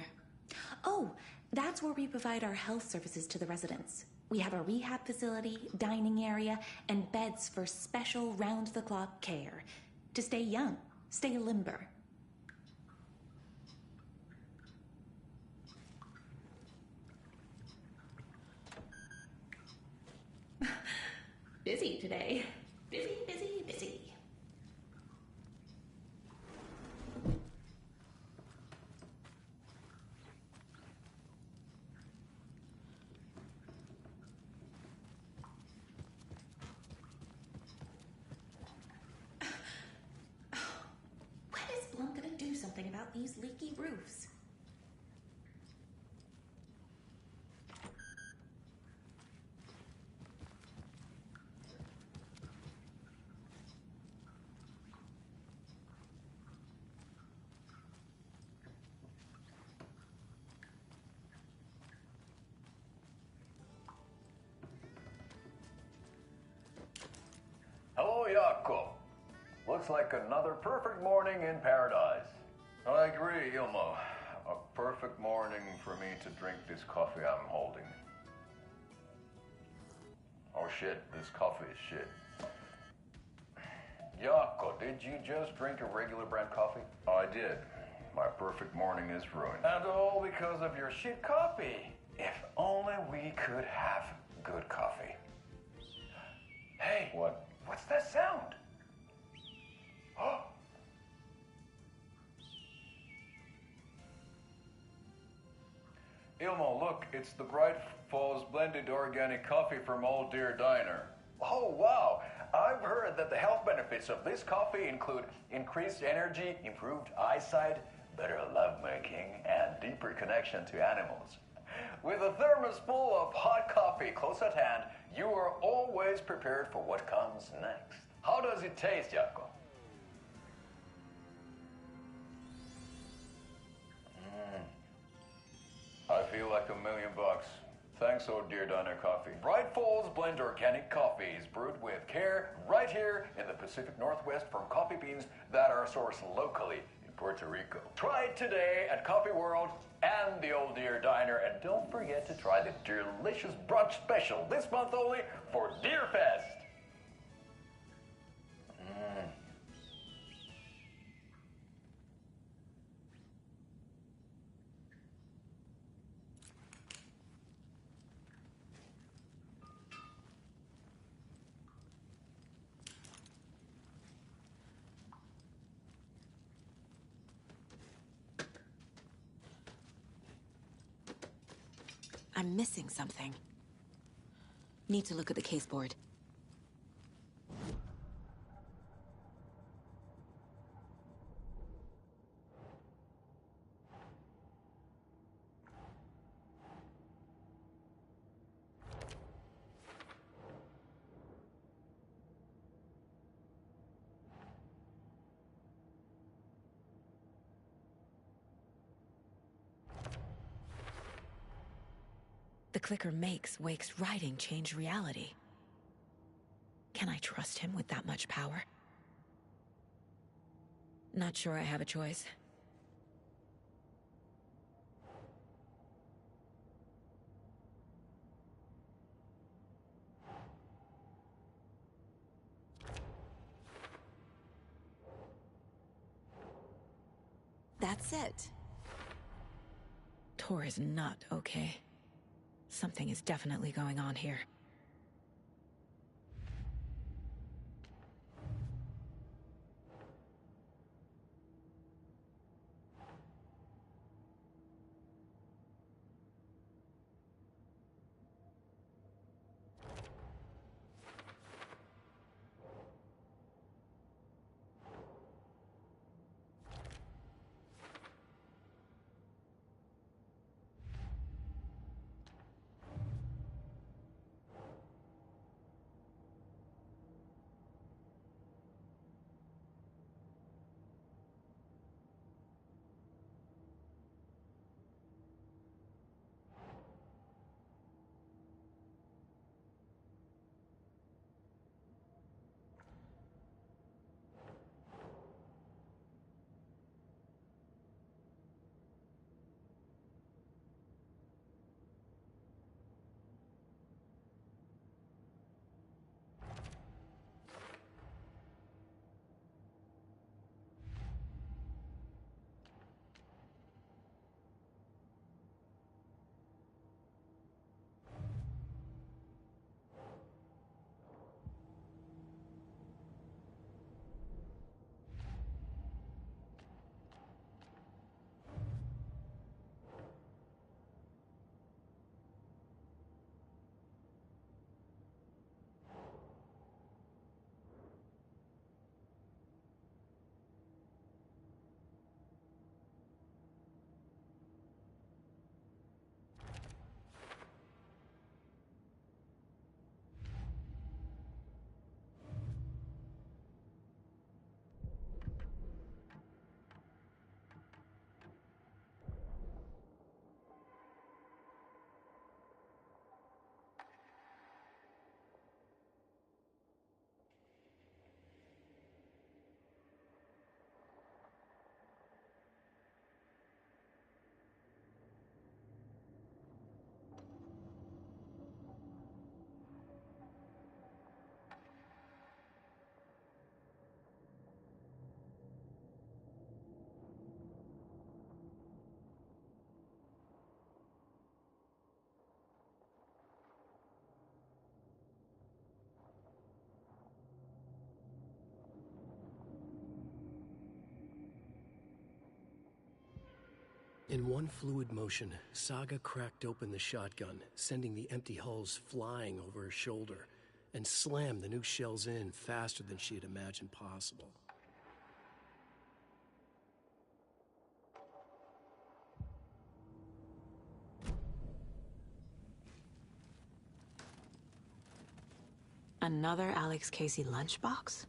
Oh, that's where we provide our health services to the residents. We have a rehab facility, dining area, and beds for special round-the-clock care. To stay young, stay limber. Busy today. Busy, busy, busy. When is Blum gonna do something about these leaky roofs? Jaakko. Looks like another perfect morning in paradise. I agree, Ilmo. A perfect morning for me to drink this coffee I'm holding. Oh shit, this coffee is shit. Jaakko, did you just drink a regular brand coffee? I did. My perfect morning is ruined. And all because of your shit coffee. If only we could have good coffee. Hey. What? What's that sound? Oh. Ilmo, look, it's the Bright Falls blended organic coffee from Old Deer Diner. Oh, wow. I've heard that the health benefits of this coffee include increased energy, improved eyesight, better lovemaking, and deeper connection to animals. With a thermos full of hot coffee close at hand, you are always prepared for what comes next. How does it taste, Jaakko? I feel like $1 million. Thanks, Oh Dear Diner Coffee. Bright Falls Blend Organic Coffee is brewed with care right here in the Pacific Northwest from coffee beans that are sourced locally in Puerto Rico. Try it today at Coffee World and the Old Deer Diner, and don't forget to try the delicious brunch special this month only for Deer Fest. I'm missing something. Need to look at the case board. The clicker makes Wake's writing change reality. Can I trust him with that much power? Not sure I have a choice. That's it. Tor is not okay. Something is definitely going on here. In one fluid motion, Saga cracked open the shotgun, sending the empty hulls flying over her shoulder, and slammed the new shells in faster than she had imagined possible. Another Alex Casey lunchbox?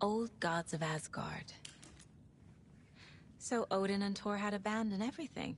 Old gods of Asgard. So Odin and Thor had a band and everything.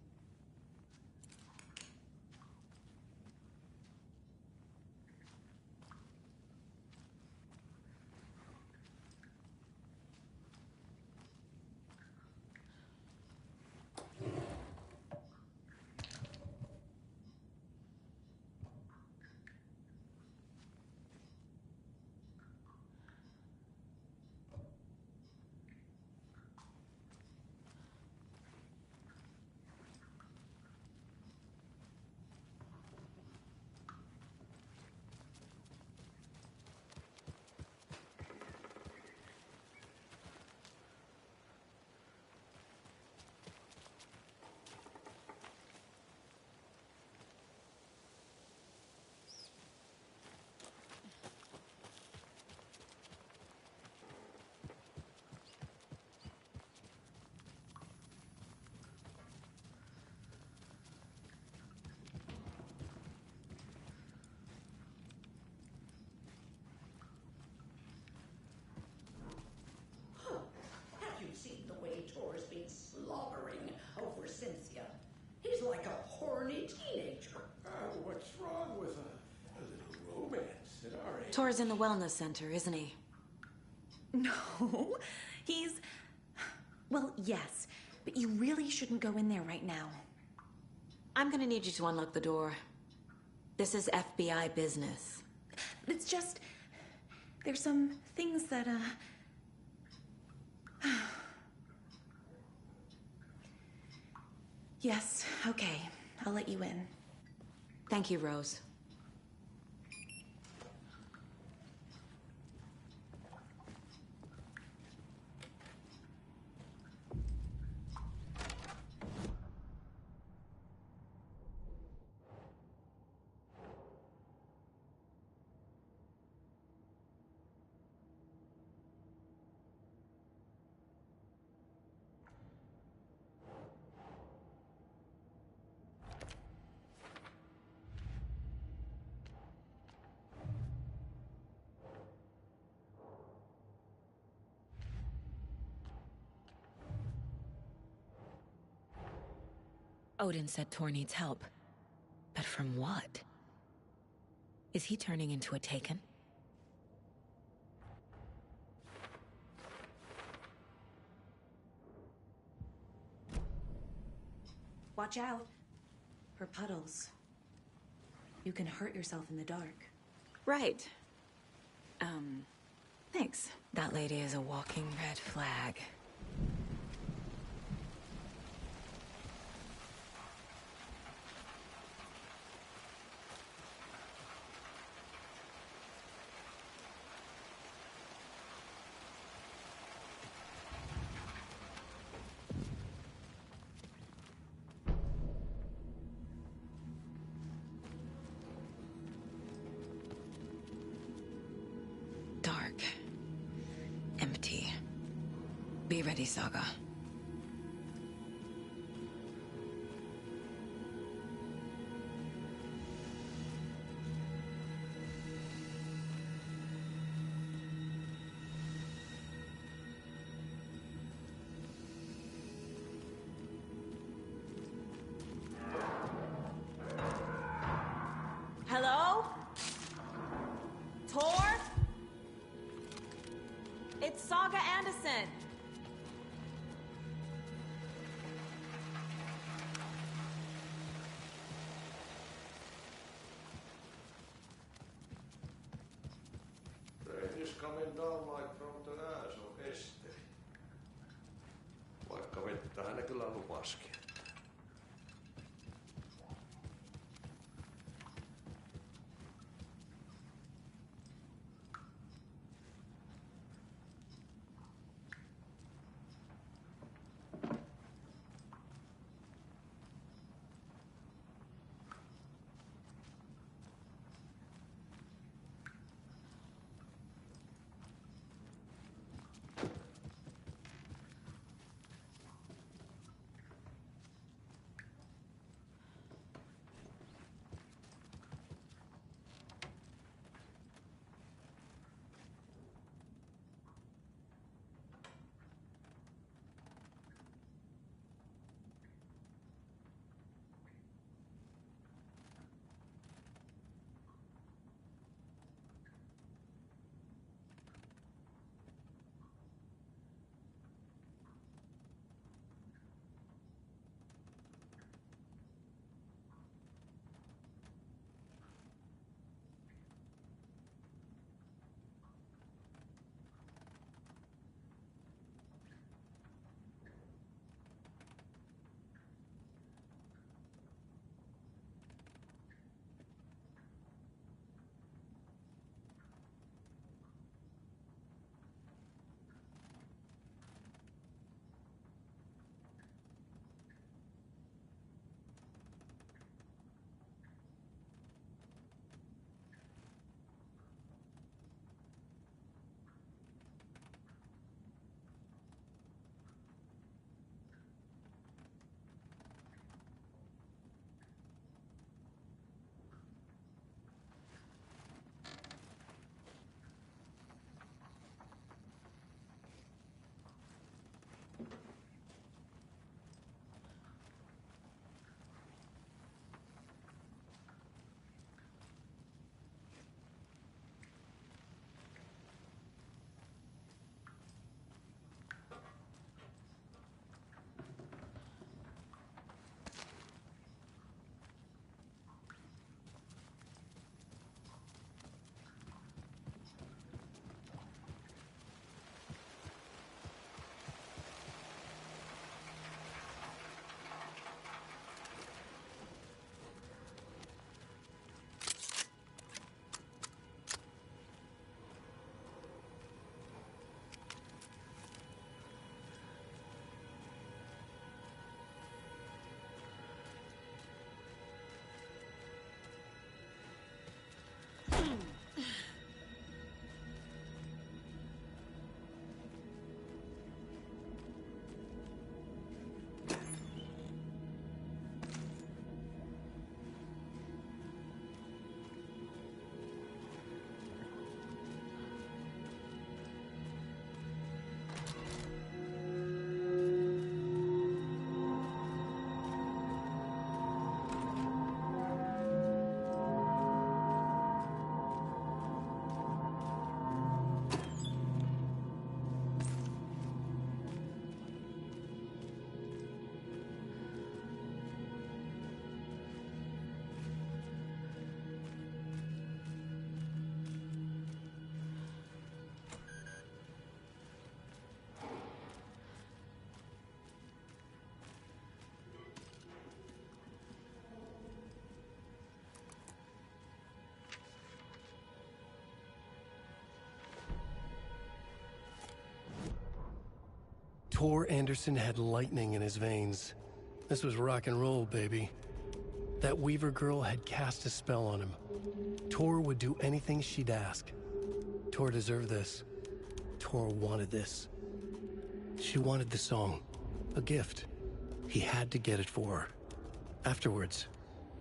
Have you seen the way Tor's been slobbering over Cynthia? He's like a horny teenager. What's wrong with a little romance at our age? Thor's in the wellness center, isn't he? No, he's... Well, yes, but you really shouldn't go in there right now. I'm gonna need you to unlock the door. This is FBI business. It's just... There's some things that, Yes, okay. I'll let you in. Thank you, Rose. Odin said Thor needs help. But from what? Is he turning into a Taken? Watch out. For puddles. You can hurt yourself in the dark. Right. Thanks. That lady is a walking red flag. Dark. Empty. Be ready, Saga. Hello? Tor? It's Saga Anderson. Rain is coming down like from the ass of Esteri. Vaikka vettä hän kyllä lupaskin. Tor Anderson had lightning in his veins. This was rock and roll, baby. That Weaver girl had cast a spell on him. Tor would do anything she'd ask. Tor deserved this. Tor wanted this. She wanted the song. A gift. He had to get it for her. Afterwards,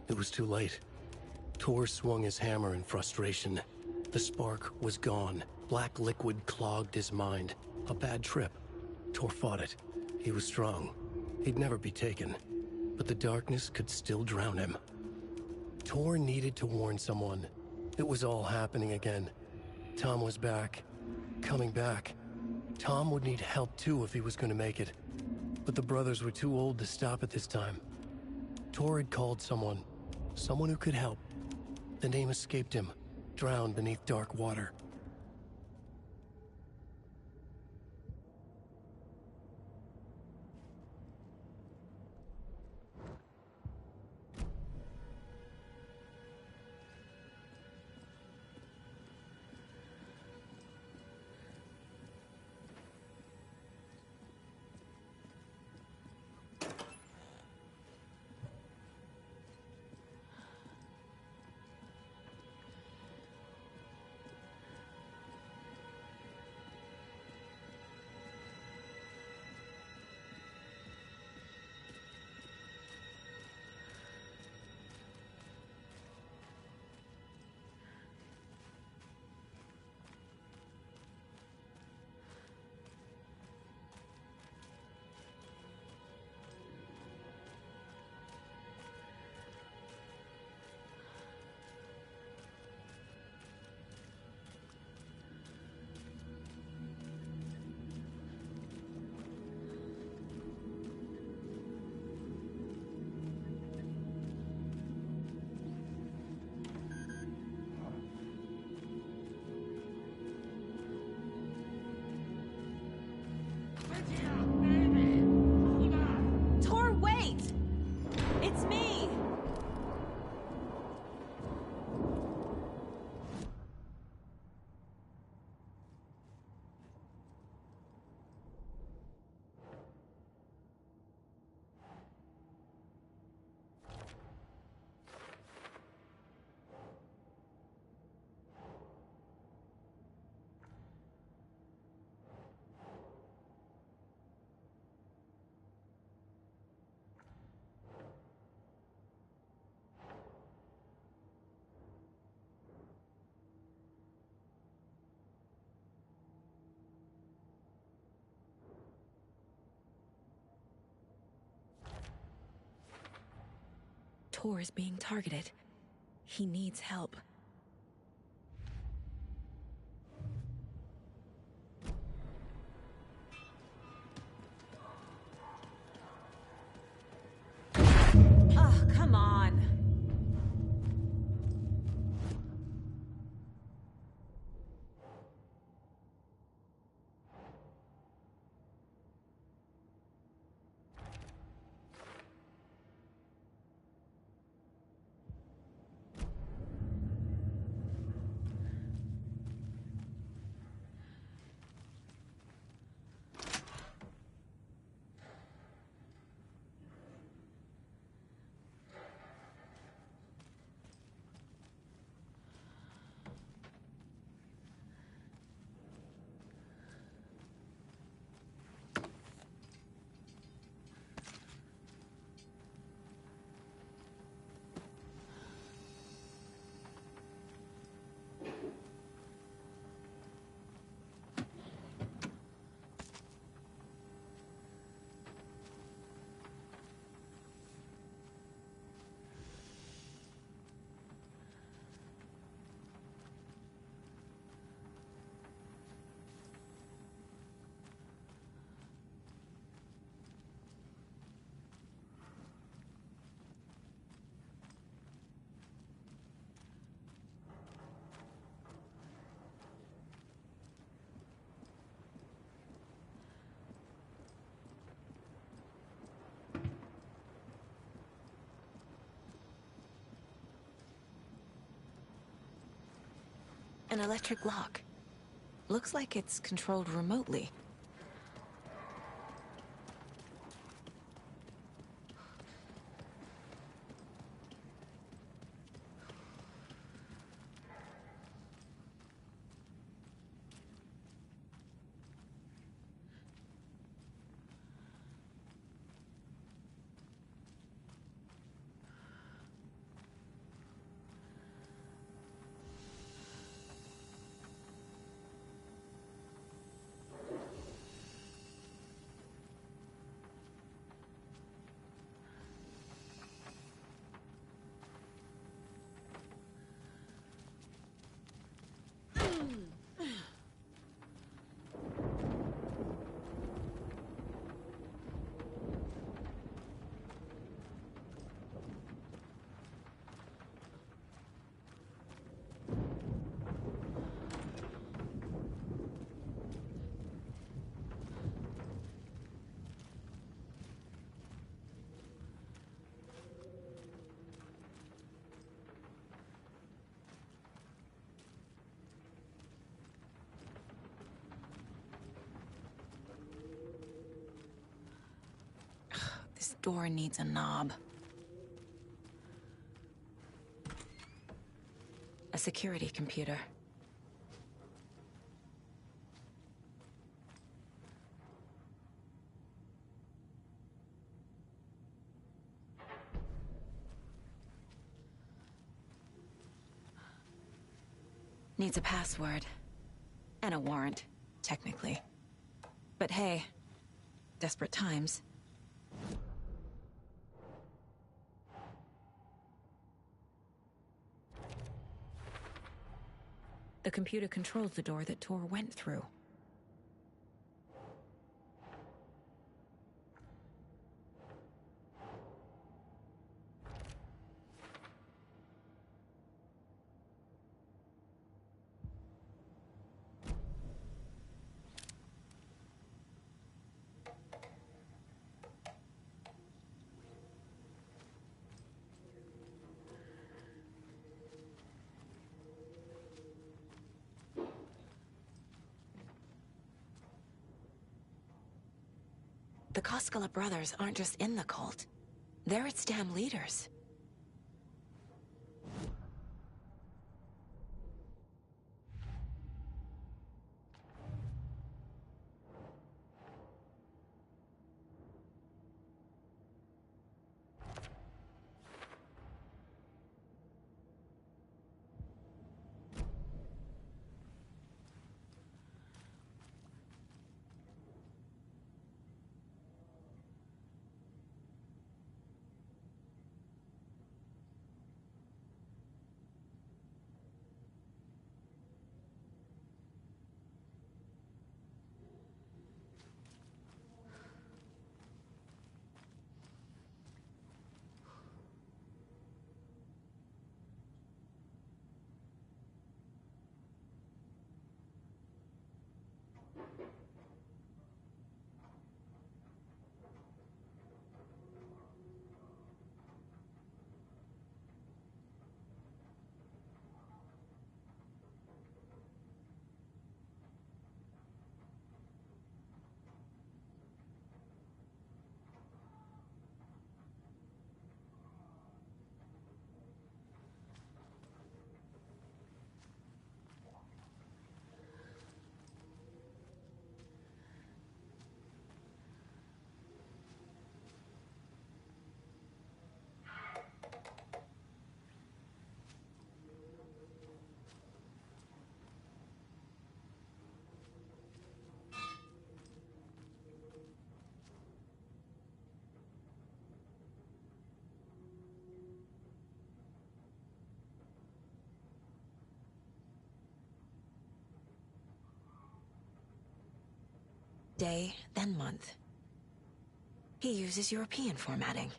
it was too late. Tor swung his hammer in frustration. The spark was gone. Black liquid clogged his mind. A bad trip. Tor fought it. He was strong. He'd never be taken. But the darkness could still drown him. Tor needed to warn someone. It was all happening again. Tom was back. Coming back. Tom would need help too if he was going to make it. But the brothers were too old to stop at this time. Tor had called someone. Someone who could help. The name escaped him. Drowned beneath dark water. Tor, wait! It's me! Tor is being targeted. He needs help. Oh, come on. An electric lock. Looks like it's controlled remotely. door needs a knob. A security computer. Needs a password. And a warrant, technically. But hey, desperate times. The computer controls the door that Tor went through. The Koskela brothers aren't just in the cult. They're its damn leaders. Day, then month. He uses European formatting.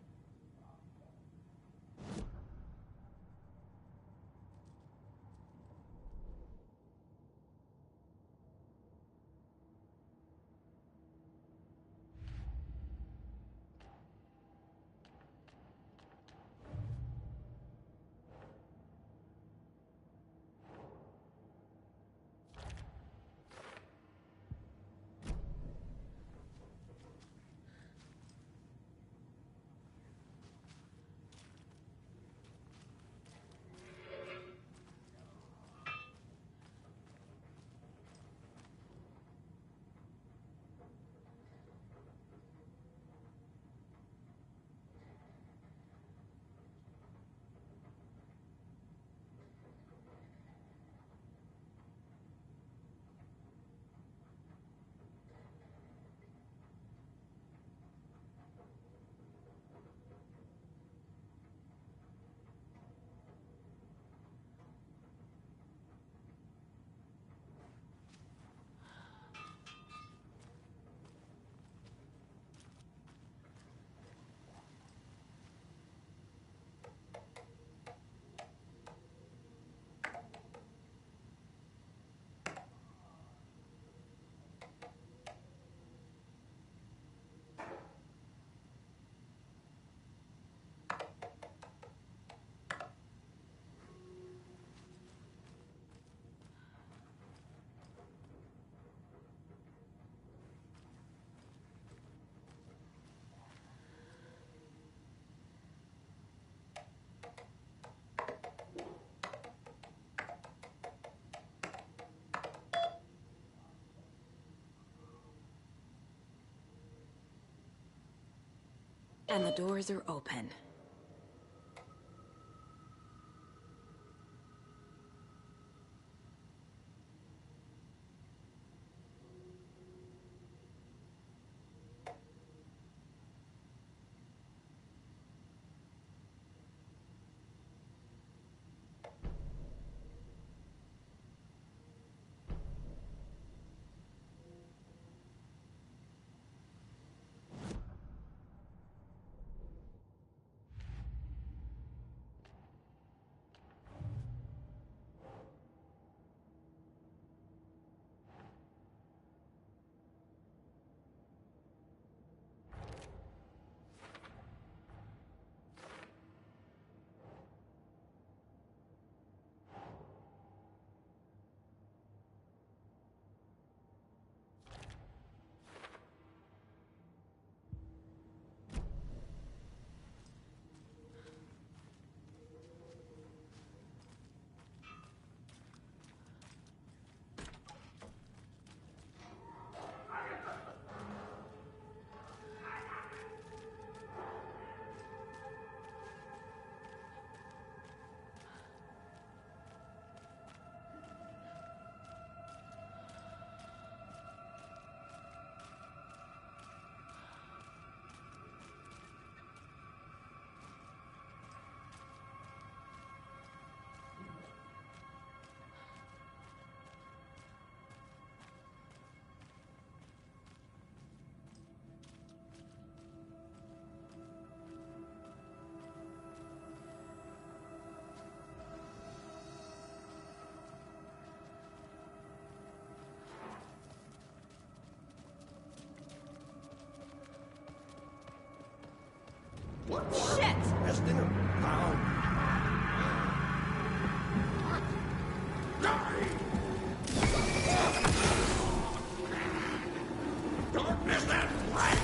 And the doors are open. What? Shit! Best dinner. Now. Don't miss that flag!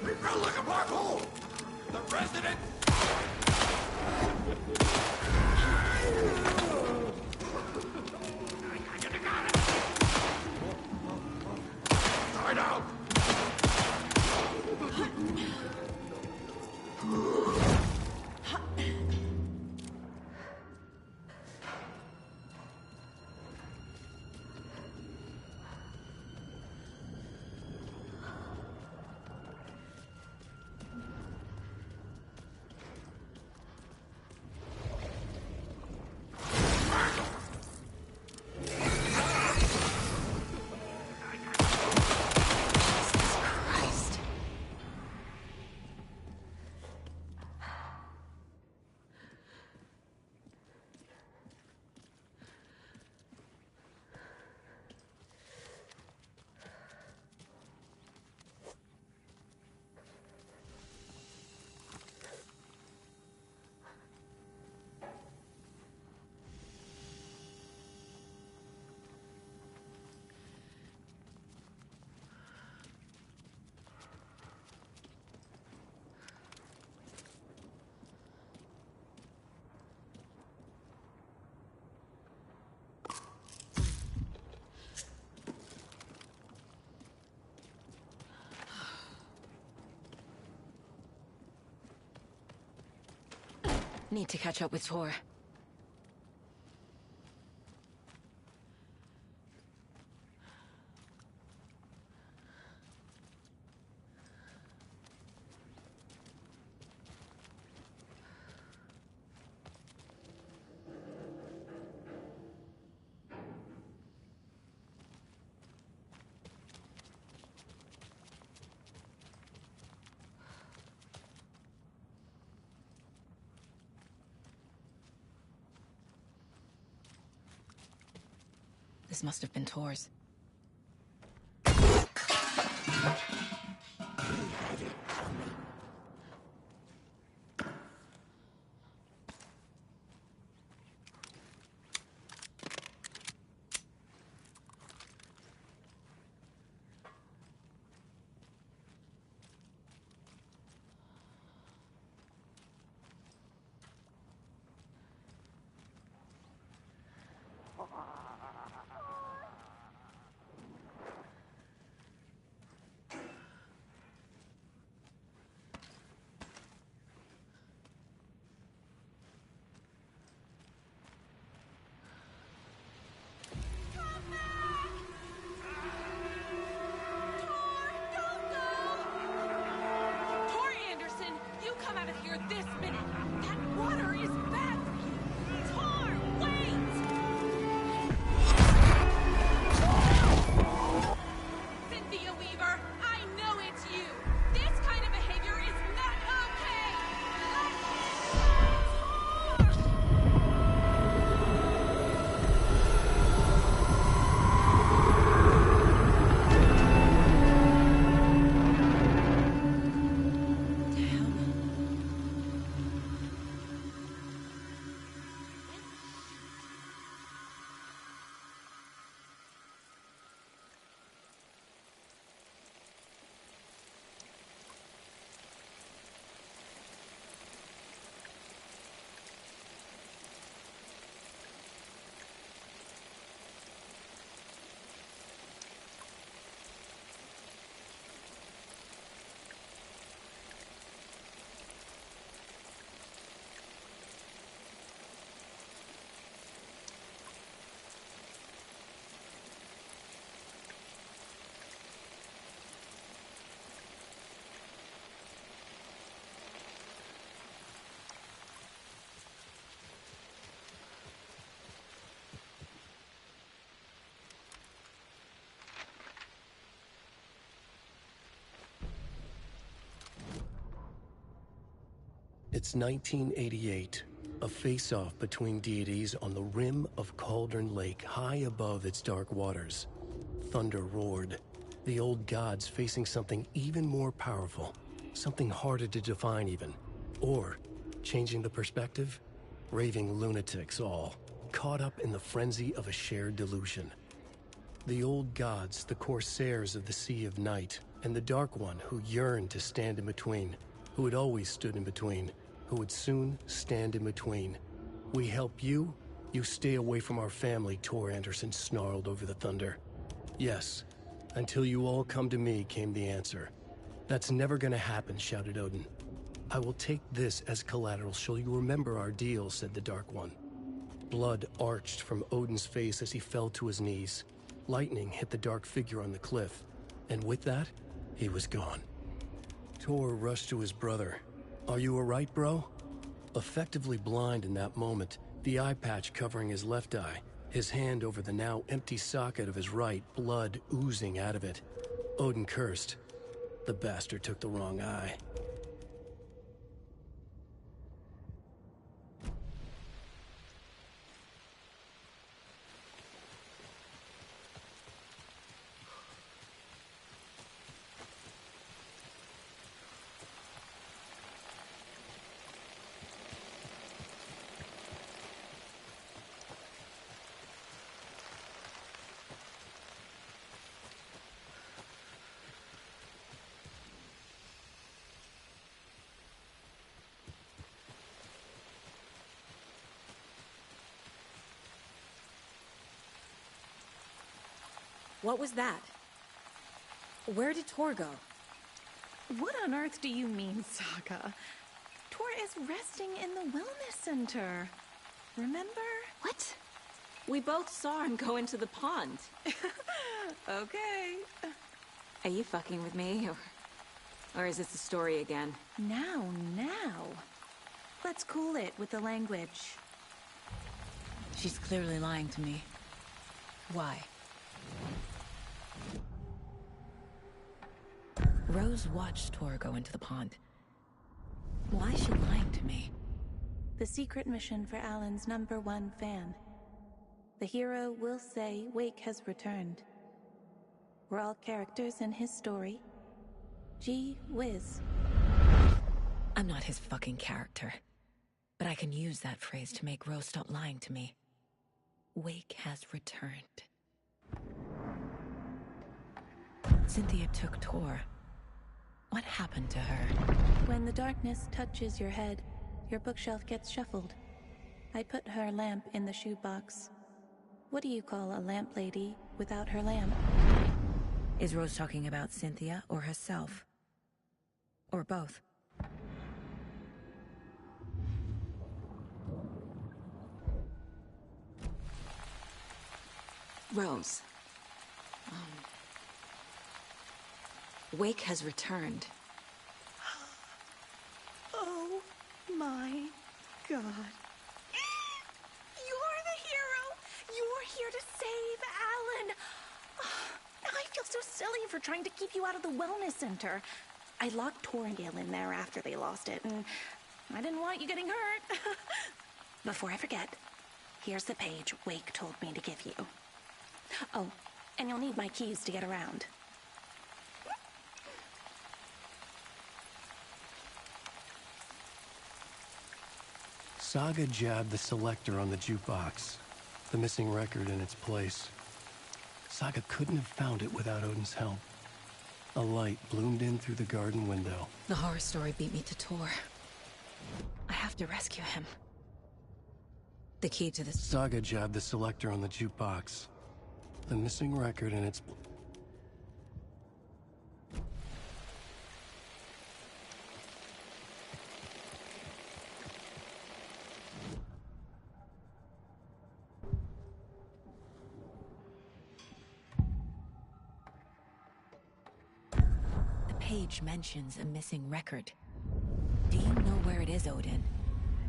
We felt like a black hole! The resident! Need to catch up with Tor. This must have been Tor's. It's 1988, a face-off between deities on the rim of Cauldron Lake, high above its dark waters. Thunder roared, the old gods facing something even more powerful, something harder to define even. Or, changing the perspective, raving lunatics all, caught up in the frenzy of a shared delusion. The old gods, the corsairs of the Sea of Night, and the Dark One who yearned to stand in between, who had always stood in between, who would soon stand in between. We help you, you stay away from our family, Tor Anderson snarled over the thunder. Yes, until you all come to me, came the answer. That's never gonna happen, shouted Odin. I will take this as collateral, shall you remember our deal, said the Dark One. Blood arched from Odin's face as he fell to his knees. Lightning hit the dark figure on the cliff, and with that, he was gone. Tor rushed to his brother. Are you alright, bro? Effectively blind in that moment, the eye patch covering his left eye, his hand over the now empty socket of his right, blood oozing out of it. Odin cursed. The bastard took the wrong eye. What was that? Where did Tor go? What on earth do you mean, Saga? Tor is resting in the wellness center. Remember? What? We both saw him go into the pond. Okay. Are you fucking with me, or is this a story again? Now. Let's cool it with the language. She's clearly lying to me. Why? Rose watched Tor go into the pond. Why is she lying to me? The secret mission for Alan's #1 fan. The hero will say Wake has returned. We're all characters in his story. Gee whiz. I'm not his fucking character. But I can use that phrase to make Rose stop lying to me. Wake has returned. Cynthia took Tor. What happened to her? When the darkness touches your head, your bookshelf gets shuffled. I put her lamp in the shoebox. What do you call a lamp lady without her lamp? Is Rose talking about Cynthia or herself? Or both? Rose. Wake has returned. Oh my God. You're the hero! You're here to save Alan! I feel so silly for trying to keep you out of the wellness center. I locked Torringale in there after they lost it, and I didn't want you getting hurt. Before I forget, here's the page Wake told me to give you. Oh, and you'll need my keys to get around. Saga jabbed the selector on the jukebox, the missing record in its place. Saga couldn't have found it without Odin's help. A light bloomed in through the garden window. The horror story beat me to Tor. I have to rescue him. The key to this... Saga jabbed the selector on the jukebox, the missing record in its... The page mentions a missing record. Do you know where it is, Odin?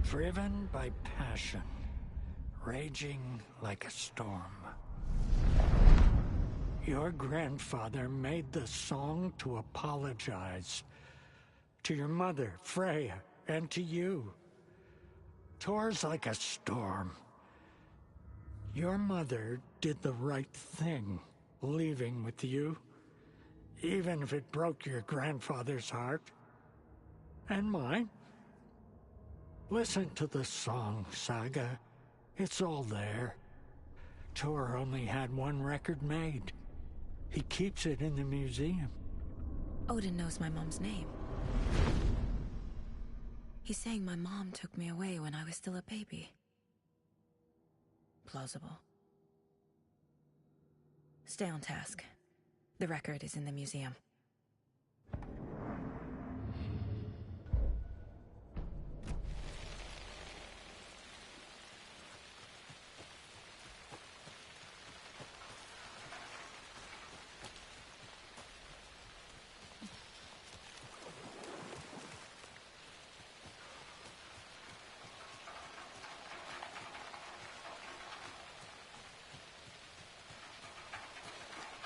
Driven by passion, raging like a storm. Your grandfather made the song to apologize. To your mother, Freya, and to you. Tor's like a storm. Your mother did the right thing, leaving with you. Even if it broke your grandfather's heart. And mine. Listen to the song, Saga. It's all there. Tor only had one record made. He keeps it in the museum. Odin knows my mom's name. He's saying my mom took me away when I was still a baby. Plausible. Stay on task. The record is in the museum.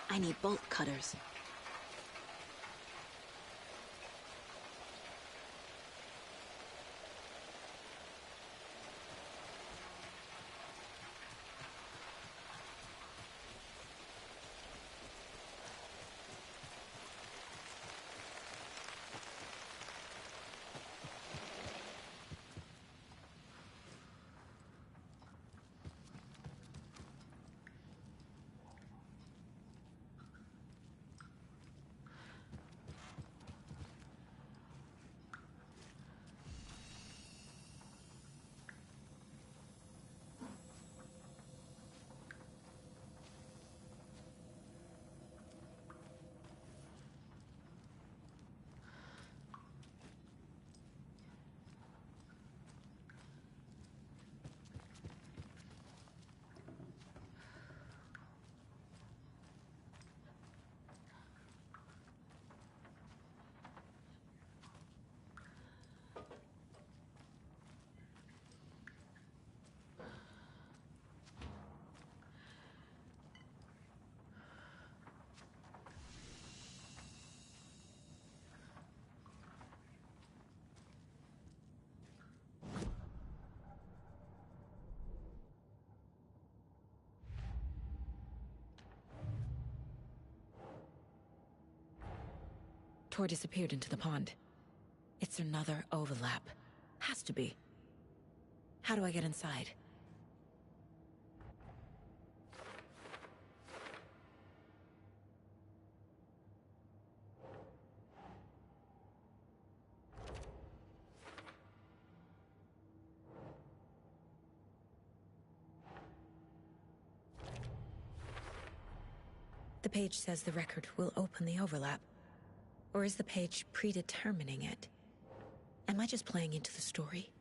I need bolt cutters. Tor disappeared into the pond. It's another overlap. Has to be. How do I get inside? The page says the record will open the overlap. Or is the page predetermining it? Am I just playing into the story?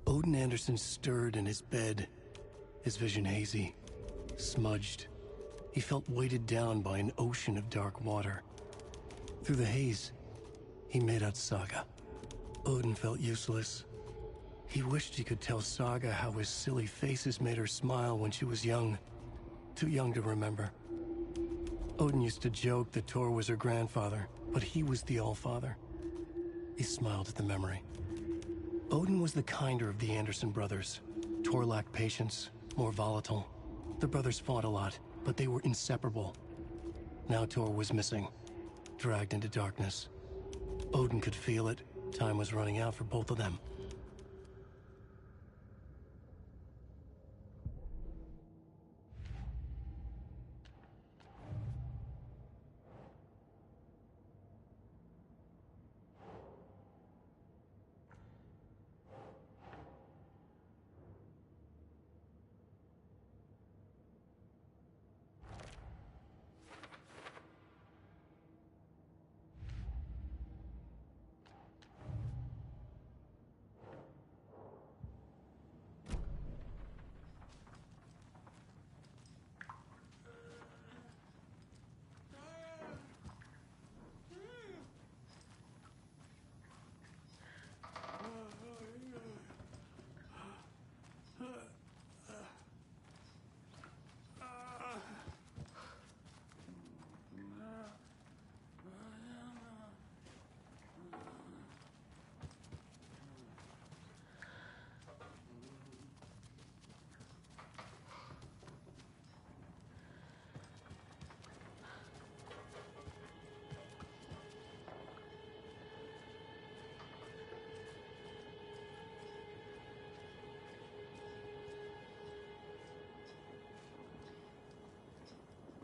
Odin Anderson stirred in his bed, his vision hazy, smudged. He felt weighted down by an ocean of dark water. Through the haze, he made out Saga. Odin felt useless. He wished he could tell Saga how his silly faces made her smile when she was young. Too young to remember. Odin used to joke that Tor was her grandfather, but he was the Allfather. He smiled at the memory. Odin was the kinder of the Anderson brothers. Tor lacked patience, more volatile. The brothers fought a lot, but they were inseparable. Now Tor was missing, dragged into darkness. Odin could feel it. Time was running out for both of them.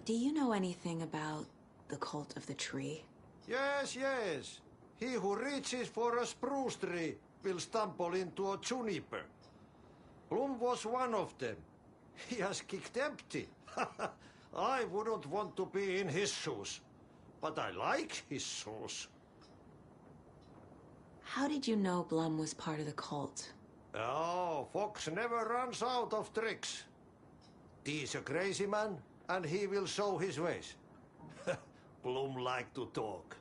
Do you know anything about the cult of the tree? Yes, yes. He who reaches for a spruce tree will stumble into a juniper. Bloom was one of them. He has kicked empty. I wouldn't want to be in his shoes. But I like his shoes. How did you know Blum was part of the cult? Oh, Fox never runs out of tricks. He's a crazy man, and he will show his ways. Bloom like to talk.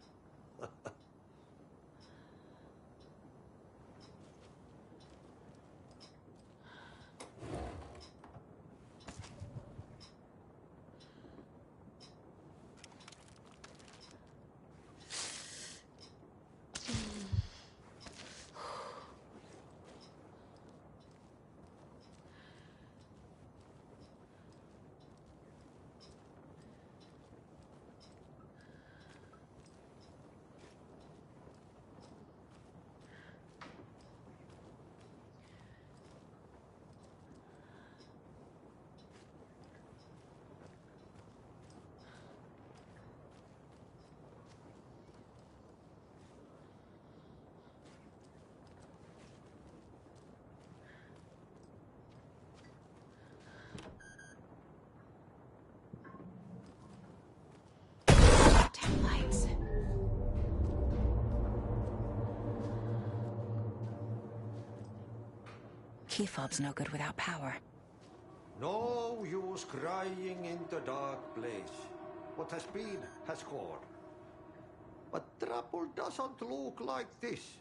Lights. Key fob's no good without power. No use crying in the dark place. What has been has gone. But trouble doesn't look like this.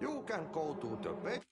You can go to the bed.